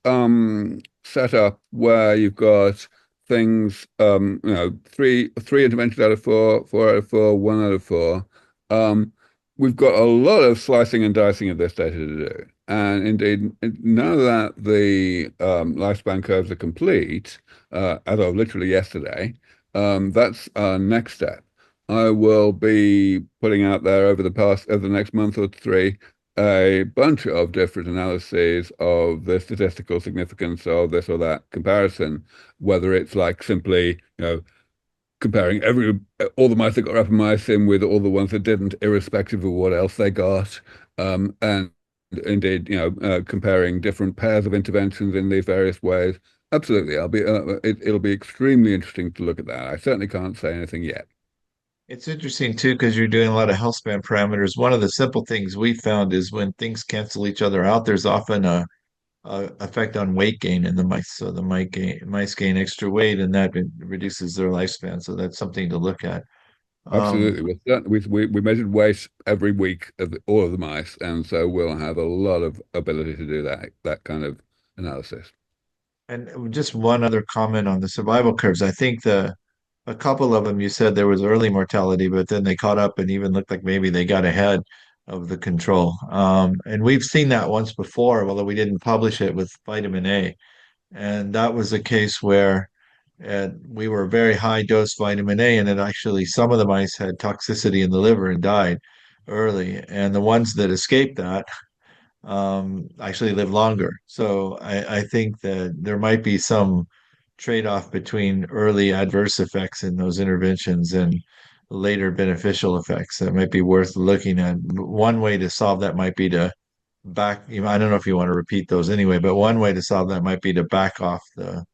setup where you've got things, three interventions out of four, four out of four, one out of four. Um, we've got a lot of slicing and dicing of this data to do. And indeed, now that the lifespan curves are complete, as of literally yesterday, that's our next step. I will be putting out there over the next month or three, a bunch of different analyses of the statistical significance of this or that comparison, whether it's like simply, comparing all the mice that got rapamycin with all the ones that didn't, irrespective of what else they got, and indeed, comparing different pairs of interventions in these various ways. Absolutely, it'll be extremely interesting to look at that. I certainly can't say anything yet. It's interesting too because you're doing a lot of health span parameters. One of the simple things we found is when things cancel each other out, there's often a effect on weight gain in the mice. So the mice gain extra weight, and that reduces their lifespan. So that's something to look at. Um, Absolutely. We measured weight every week of all of the mice, and so we'll have a lot of ability to do that kind of analysis. and just one other comment on the survival curves. I think a couple of them you said there was early mortality, but then they caught up and even looked like maybe they got ahead of the control. And we've seen that once before, although we didn't publish it with vitamin A. And that was a case where we were very high dose vitamin A, and it actually some of the mice had toxicity in the liver and died early. And the ones that escaped that actually live longer. So I think that there might be some trade-off between early adverse effects in those interventions and later beneficial effects that might be worth looking at. One way to solve that might be to I don't know if you want to repeat those anyway, but one way to solve that might be to back off the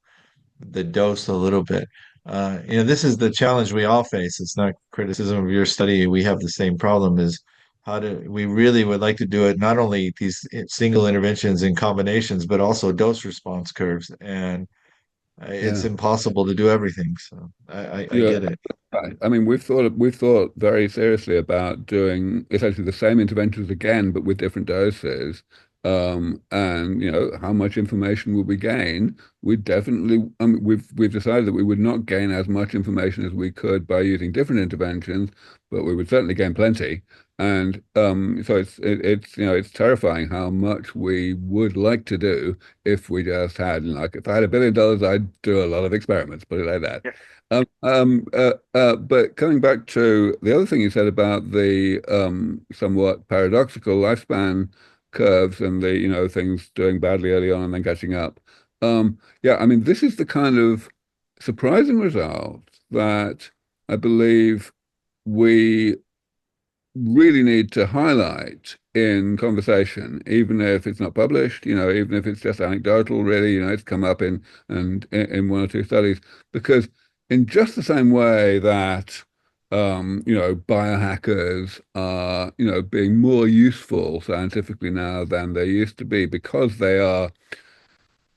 dose a little bit. This is the challenge we all face. It's not criticism of your study. We have the same problem is how do we really would like to do it, not only these single interventions and combinations, but also dose response curves. And it's Yeah. impossible to do everything. So I Yeah. get it. Right. I mean, we've thought very seriously about doing essentially the same interventions again, but with different doses. And how much information will we gain? We definitely, we've decided that we would not gain as much information as we could by using different interventions, but we would certainly gain plenty. And so it's terrifying how much we would like to do if we just had, like, if I had $1 billion, I'd do a lot of experiments, put it like that. But coming back to the other thing you said about the somewhat paradoxical lifespan curves and the things doing badly early on and then catching up. Yeah, I mean this is the kind of surprising result that I believe we really need to highlight in conversation, even if it's not published, even if it's just anecdotal, really, it's come up in one or two studies, because in just the same way that biohackers are, being more useful scientifically now than they used to be because they are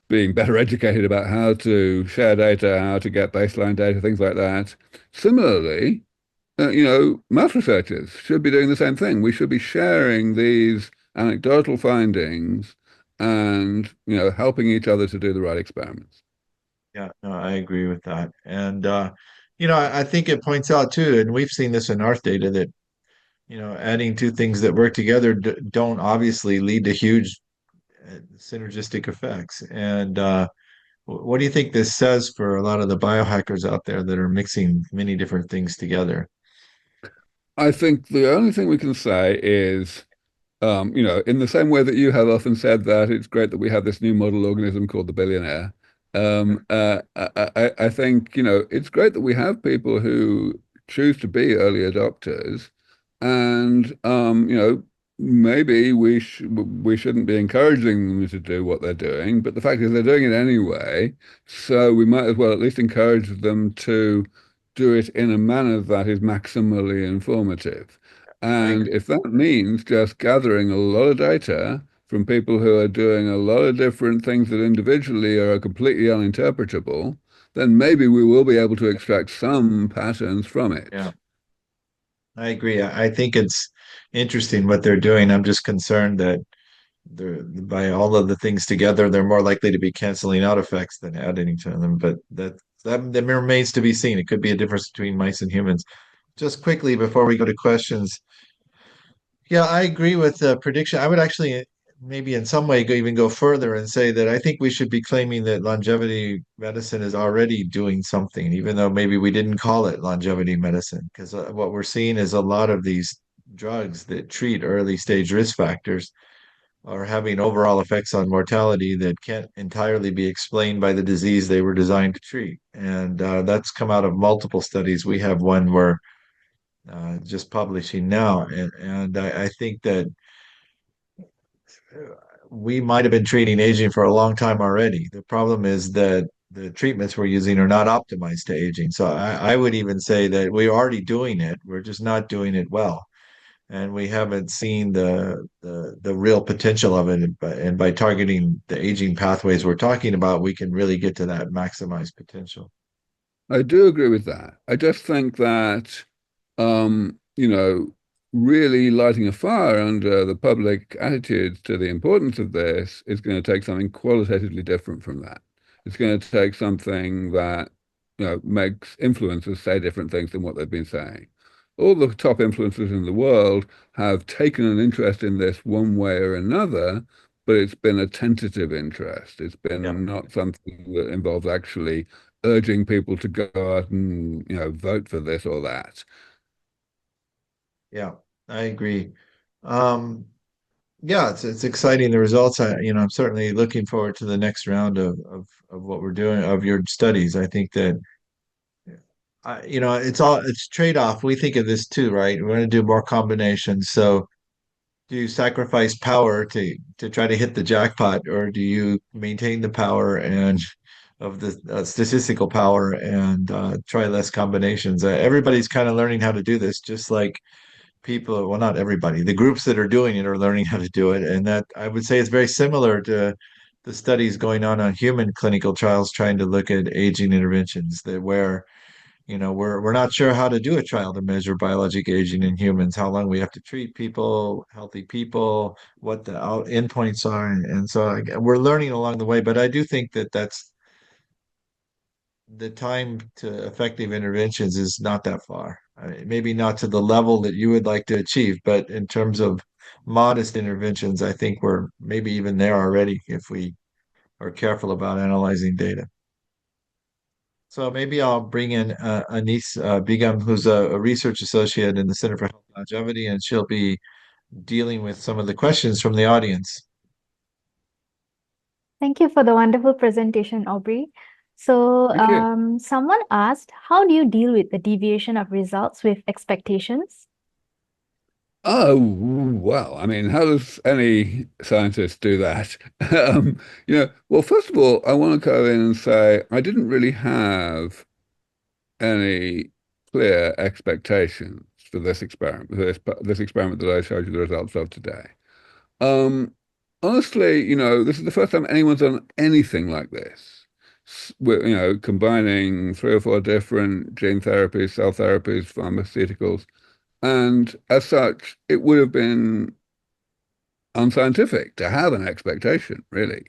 being better educated about how to share data, how to get baseline data, things like that. Similarly, math researchers should be doing the same thing. We should be sharing these anecdotal findings and, helping each other to do the right experiments. Yeah, no, I agree with that. And I think it points out too, and we've seen this in our data that adding two things that work together don't obviously lead to huge synergistic effects. And what do you think this says for a lot of the biohackers out there that are mixing many different things together? I think the only thing we can say is, in the same way that you have often said that it's great that we have this new model organism called the billionaire. I think, it's great that we have people who choose to be early adopters, and maybe we shouldn't be encouraging them to do what they're doing, but the fact is they're doing it anyway, so we might as well at least encourage them to do it in a manner that is maximally informative. I And agree. if that means just gathering a lot of data from people who are doing a lot of different things that individually are completely uninterpretable, then maybe we will be able to extract some patterns from Yeah, it. I agree. I think it's interesting what they're doing. I'm just concerned that by all of the things together, they're more likely to be canceling out effects than adding to them. But that remains to be seen. It could be a difference between mice and humans. Just quickly before we go to questions, yeah, I agree with the prediction. I would actually maybe in some way even go further and say that I think we should be claiming that longevity medicine is already doing something, even though maybe we didn't call it longevity medicine, because what we're seeing is a lot of these drugs that treat early stage risk factors are having overall effects on mortality that can't entirely be explained by the disease they were designed to treat. And that's come out of multiple studies. We have one where just publishing now. And I think that we might have been treating aging for a long time already. The problem is that the treatments we're using are not optimized to aging. So I would even say that we're already doing it. We're just not doing it well. And we haven't seen the real potential of it. And by targeting the aging pathways we're talking about, we can really get to that maximized potential. I do agree with that. I just think that, really lighting a fire under the public attitudes to the importance of this is going to take something qualitatively different from that. It's going to take something that, makes influencers say different things than what they've been saying. All the top influencers in the world have taken an interest in this one way or another, but it's been a tentative interest. It's Yeah, been not something that involves actually urging people to go out and, vote for this or that. yeah, I agree. Um, yeah, it's exciting the results. I'm certainly looking forward to the next round of what we're doing of your studies. I think that it's trade-off. We think of this too, right? We want to do more combinations. So do you sacrifice power to try to hit the jackpot, or do you maintain the power and of the statistical power and try less combinations? Everybody's kind of learning how to do this, just like people, well, not everybody, the groups that are doing it are learning how to do it. And that I would say is very similar to the studies going on human clinical trials trying to look at aging interventions that where we're not sure how to do a trial to measure biologic aging in humans, how long we have to treat people, healthy people, what the endpoints are, and so we're learning along the way. But I do think that that's the time to effective interventions is not that far. I mean, maybe not to the level that you would like to achieve, but in terms of modest interventions, I think we're maybe even there already if we are careful about analyzing data. So maybe I'll bring in Anis Begum, who's a research associate in the Center for Health Longevity, and she'll be dealing with some of the questions from the audience. Thank you for the wonderful presentation, Aubrey. So, Thank you. someone asked, how do you deal with the deviation of results with expectations? Oh, well, I mean, how does any scientist do that? Well, first of all, I want to go in and say I didn't really have any clear expectations for this experiment that I showed you the results of today. Um, Honestly, this is the first time anyone's done anything like this. With, combining three or four different gene therapies, cell therapies, pharmaceuticals, and as such, it would have been unscientific to have an expectation, really.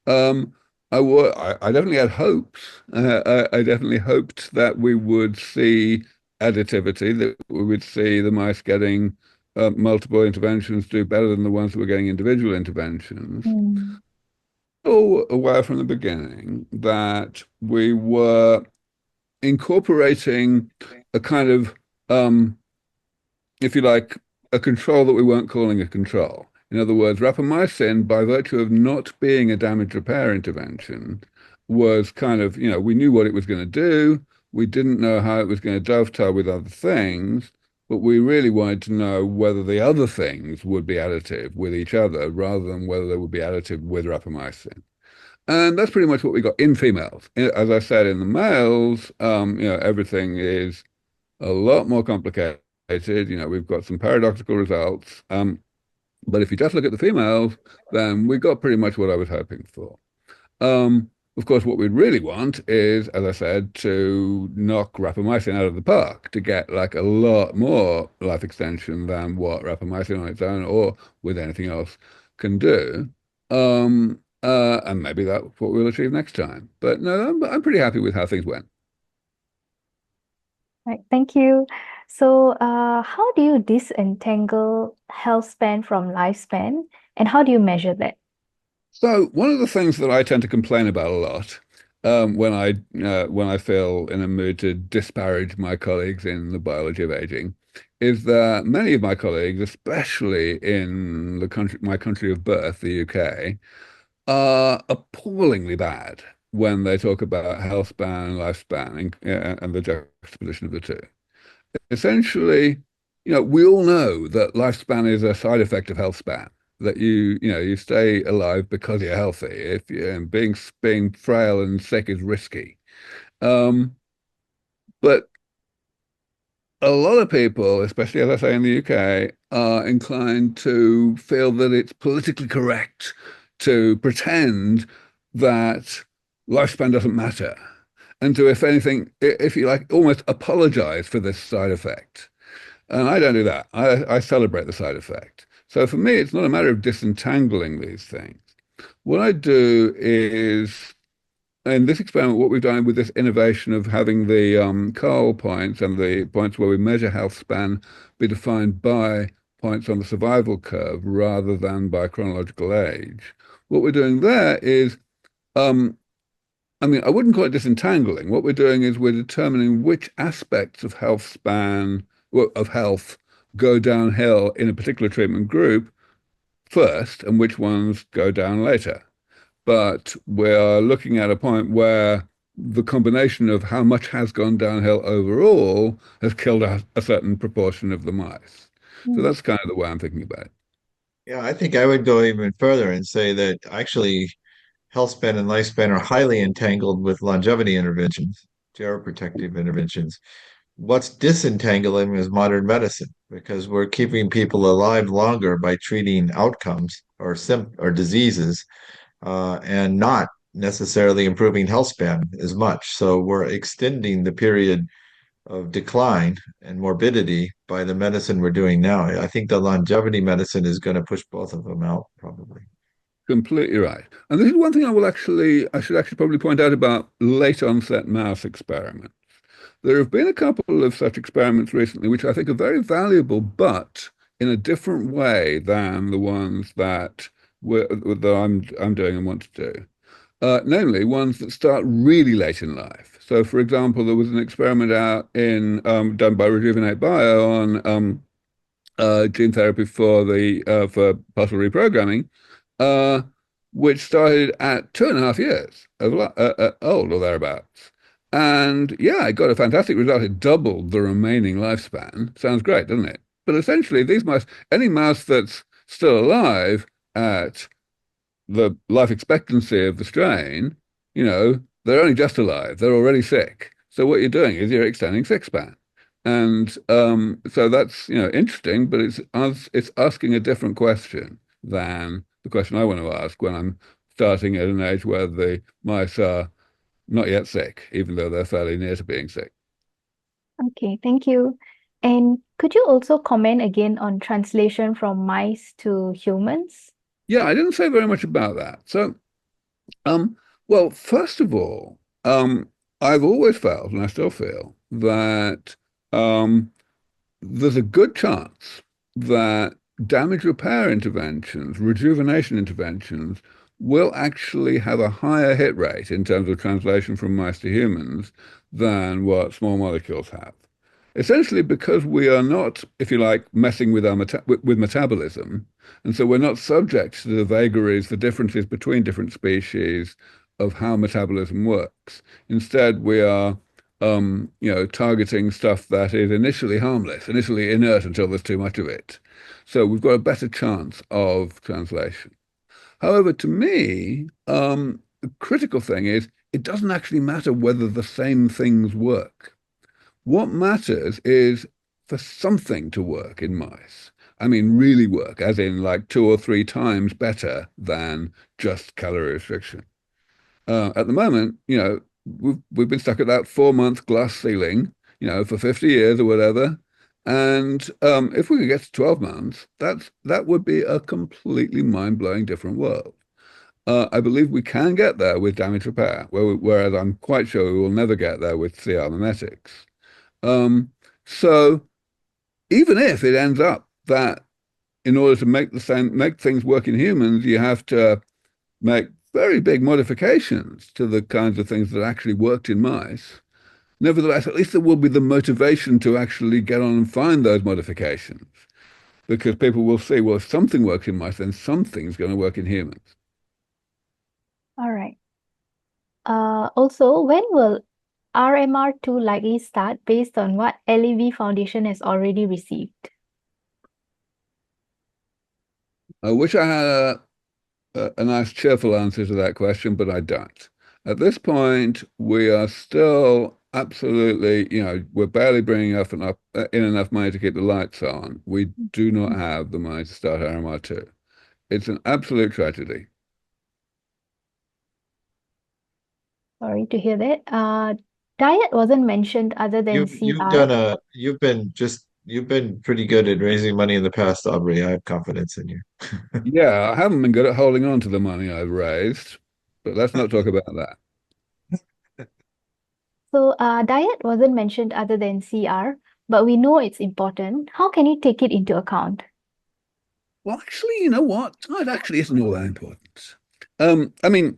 Um, I definitely had hopes. I definitely hoped that we would see additivity, that we would see the mice getting multiple interventions do better than the ones that were getting individual interventions. Mm. All aware from the beginning that we were incorporating a kind of if you like, a control that we weren't calling a control. In other words, rapamycin, by virtue of not being a damage repair intervention, was kind of, we knew what it was going to do. We didn't know how it was going to dovetail with other things, but we really wanted to know whether the other things would be additive with each other rather than whether they would be additive with rapamycin. And that's pretty much what we got in females. As I said, in the males, everything is a lot more complicated. We've got some paradoxical results. But if you just look at the females, then we got pretty much what I was hoping for. Of course, what we'd really want is, as I said, to knock rapamycin out of the park to get like a lot more life extension than what rapamycin on its own or with anything else can do. And maybe that's what we'll achieve next time. But no, I'm pretty happy with how things went. Right, thank you. So, how do you disentangle health span from lifespan, and how do you measure that? So one of the things that I tend to complain about a lot when I feel in a mood to disparage my colleagues in the biology of aging is that many of my colleagues, especially in my country of birth, the UK, are appallingly bad when they talk about health span and lifespan and the juxtaposition of the two. Essentially, we all know that lifespan is a side effect of health span, that you stay alive because you're healthy. If you and being frail and sick is risky. But a lot of people, especially as I say in the UK, are inclined to feel that it's politically correct to pretend that lifespan doesn't matter and to, if anything, if you like, almost apologize for this side effect. And I don't do that. I celebrate the side effect. So for me, it's not a matter of disentangling these things. What I do is, in this experiment, what we've done with this innovation of having the Karl points and the points where we measure health span be defined by points on the survival curve rather than by chronological age. What we're doing there is, I wouldn't call it disentangling. What we're doing is we're determining which aspects of health span, of health, go downhill in a particular treatment group first and which ones go down later. But we're looking at a point where the combination of how much has gone downhill overall has killed a certain proportion of the mice. So that's kind of the way I'm thinking about it. Yeah, I think I would go even further and say that actually health span and lifespan are highly entangled with longevity interventions, geroprotective interventions. What's disentangling is modern medicine because we're keeping people alive longer by treating outcomes or diseases and not necessarily improving health span as much. So we're extending the period of decline and morbidity by the medicine we're doing now. I think the longevity medicine is going to push both of them out, probably. Completely right. And this is one thing I should actually probably point out about late onset mouse experiments. There have been a couple of such experiments recently, which I think are very valuable, but in a different way than the ones that I'm doing and want to do. Namely, ones that start really late in life. So, for example, there was an experiment out done by Rejuvenate Bio on gene therapy for partial reprogramming, which started at 2.5 years old or thereabouts. And yeah, I got a fantastic result. It doubled the remaining lifespan. Sounds great, doesn't it? But essentially, these mice, any mouse that's still alive at the life expectancy of the strain, they're only just alive. They're already sick. So what you're doing is you're extending sick span. And so that's, interesting, but it's asking a different question than the question I want to ask when I'm starting at an age where the mice are not yet sick, even though they're fairly near to being sick. Okay, thank you. And could you also comment again on translation from mice to humans? Yeah, I didn't say very much about that. So, well, first of all, I've always felt, and I still feel, that there's a good chance that damage repair interventions, rejuvenation interventions, will actually have a higher hit rate in terms of translation from mice to humans than what small molecules have. Essentially, because we are not, if you like, messing with our with metabolism, and so we're not subject to the vagaries, the differences between different species of how metabolism works. Instead, we are, targeting stuff that is initially harmless, initially inert until there's too much of it. So we've got a better chance of translation. However, to me, the critical thing is it doesn't actually matter whether the same things work. What matters is for something to work in mice. I mean, really work, as in like 2 or 3 times better than just calorie restriction. At the moment, we've been stuck at that 4 month glass ceiling, for 50 years or whatever. And if we could get to 12 months, that would be a completely mind-blowing different world. I believe we can get there with damage repair, whereas I'm quite sure we will never get there with CR mimetics. So even if it ends up that in order to make things work in humans, you have to make very big modifications to the kinds of things that actually worked in mice. Nevertheless, at least there will be the motivation to actually get on and find those modifications, because people will see, well, if something works in mice, then something's going to work in humans. All right. Also, when will RMR2 likely start based on what LEV Foundation has already received? I wish I had a nice, cheerful answer to that question, but I don't. At this point, we are still absolutely, we're barely bringing in enough money to keep the lights on. We do not have the money to start RMR2. It's an absolute tragedy. Sorry to hear that. Diet wasn't mentioned other than CR. You've been pretty good at raising money in the past, Aubrey. I have confidence in you. Yeah, I haven't been good at holding on to the money I've raised, but let's not talk about that. So, diet wasn't mentioned other than CR, but we know it's important. How can you take it into account? Well, actually, you know what? It actually isn't all that important. I mean,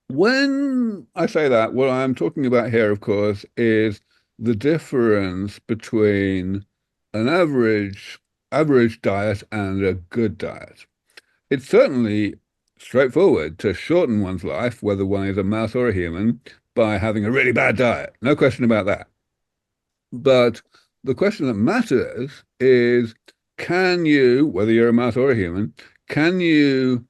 when I say that, what I'm talking about here, of course, is the difference between an average diet and a good diet. It's certainly straightforward to shorten one's life, whether one is a mouse or a human, by having a really bad diet. No question about that. But the question that matters is, can you, whether you're a mouse or a human, can you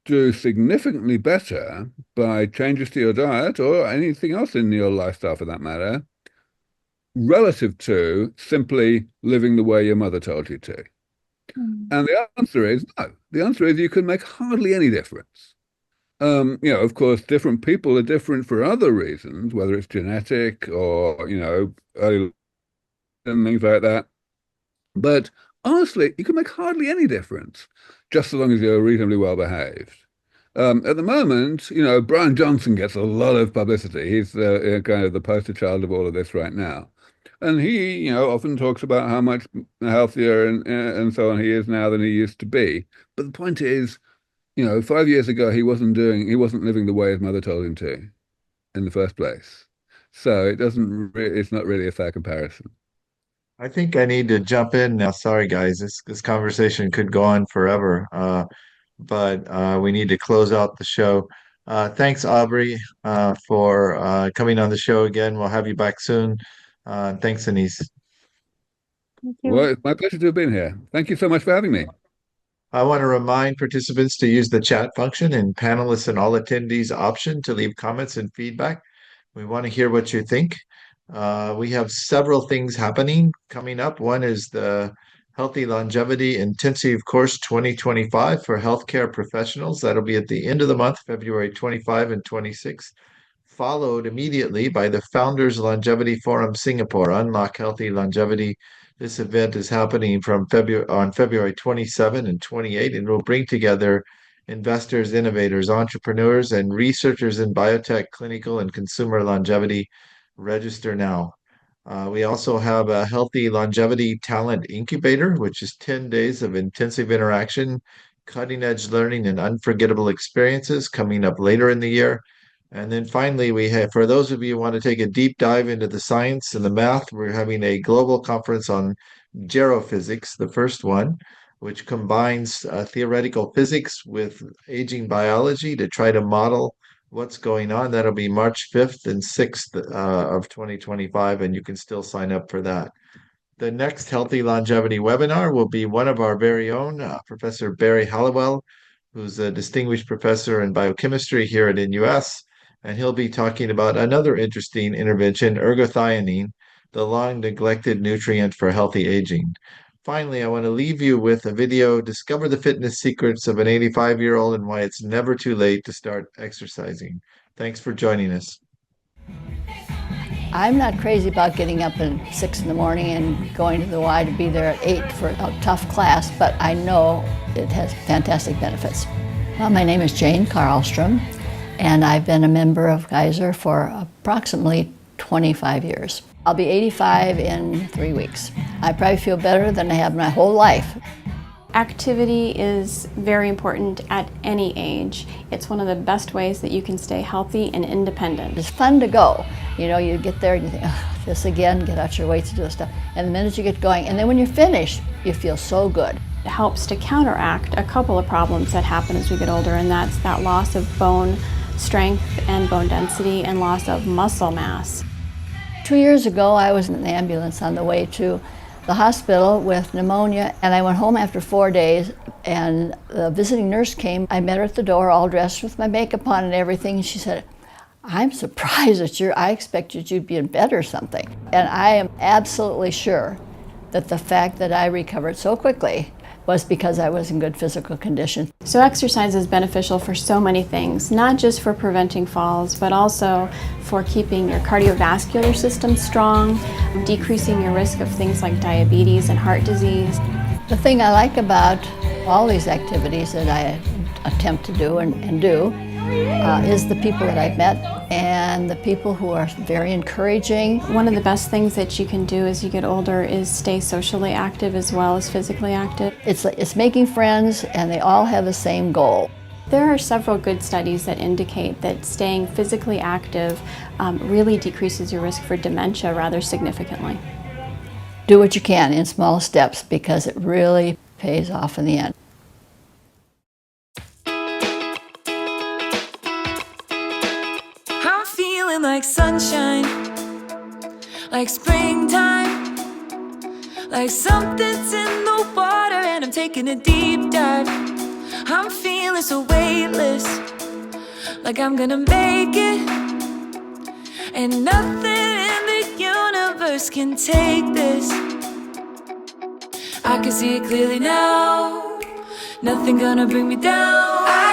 do significantly better by changes to your diet or anything else in your lifestyle for that matter, relative to simply living the way your mother told you to? And the answer is no. The answer is you can make hardly any difference. Of course, different people are different for other reasons, whether it's genetic or, early and things like that. But honestly, you can make hardly any difference, just so long as you're reasonably well behaved. At the moment, Brian Johnson gets a lot of publicity. He's kind of the poster child of all of this right now. And he, often talks about how much healthier and so on he is now than he used to be. But the point is, 5 years ago, he wasn't living the way his mother told him to in the first place. So it's not really a fair comparison. I think I need to jump in now. Sorry, guys. This conversation could go on forever, but we need to close out the show. Thanks, Aubrey, for coming on the show again. We'll have you back soon. Thanks, Anise. Thank Well, you. it's my pleasure to have been here. Thank you so much for having me. I want to remind participants to use the chat function and panelists and all attendees option to leave comments and feedback. We want to hear what you think. We have several things happening coming up. One is the Healthy Longevity Intensive Course 2025 for healthcare professionals. That'll be at the end of the month, February 25 and 26, followed immediately by the Founders Longevity Forum Singapore, Unlock Healthy Longevity. This event is happening on February 27 and 28, and will bring together investors, innovators, entrepreneurs, and researchers in biotech, clinical, and consumer longevity. Register now. We also have a Healthy Longevity Talent Incubator, which is 10 days of intensive interaction, cutting edge learning, and unforgettable experiences coming up later in the year. And then finally, we have, for those of you who want to take a deep dive into the science and the math, we're having a global conference on gerophysics, the first one, which combines theoretical physics with aging biology to try to model what's going on. That'll be March 5th and 6th of 2025, and you can still sign up for that. The next Healthy Longevity webinar will be one of our very own, Professor Barry Halliwell, who's a distinguished professor in biochemistry here at NUS, and he'll be talking about another interesting intervention, ergothioneine, the long neglected nutrient for healthy aging. Finally, I want to leave you with a video, Discover the Fitness Secrets of an 85-year-old and Why It's Never Too Late to Start Exercising. Thanks for joining us. I'm not crazy about getting up at 6 in the morning and going to the Y to be there at 8 for a tough class, but I know it has fantastic benefits. Well, my name is Jane Karlstrom, and I've been a member of Geyser for approximately 25 years. I'll be 85 in 3 weeks. I probably feel better than I have my whole life. Activity is very important at any age. It's one of the best ways that you can stay healthy and independent. It's fun to go. You know, you get there and you think, oh, this again, get out your weights to do this stuff. And the minute you get going, and then when you're finished, you feel so good. It helps to counteract a couple of problems that happen as we get older, and that's that loss of bone strength and bone density and loss of muscle mass. 2 years ago, I was in an ambulance on the way to the hospital with pneumonia, and I went home after 4 days, and the visiting nurse came. I met her at the door, all dressed with my makeup on and everything, and she said, I'm surprised that I expected you'd be in bed or something. And I am absolutely sure that the fact that I recovered so quickly was because I was in good physical condition. So exercise is beneficial for so many things, not just for preventing falls, but also for keeping your cardiovascular system strong, decreasing your risk of things like diabetes and heart disease. The thing I like about all these activities that I attempt to do and do is the people that I've met and the people who are very encouraging. One of the best things that you can do as you get older is stay socially active as well as physically active. It's making friends, and they all have the same goal. There are several good studies that indicate that staying physically active really decreases your risk for dementia rather significantly. Do what you can in small steps because it really pays off in the end. I'm feeling like sunshine, like springtime, like something's in the water and I'm taking a deep dive. I'm feeling so weightless, like I'm gonna make it, and nothing in the universe can take this. I can see it clearly now, nothing gonna bring me down.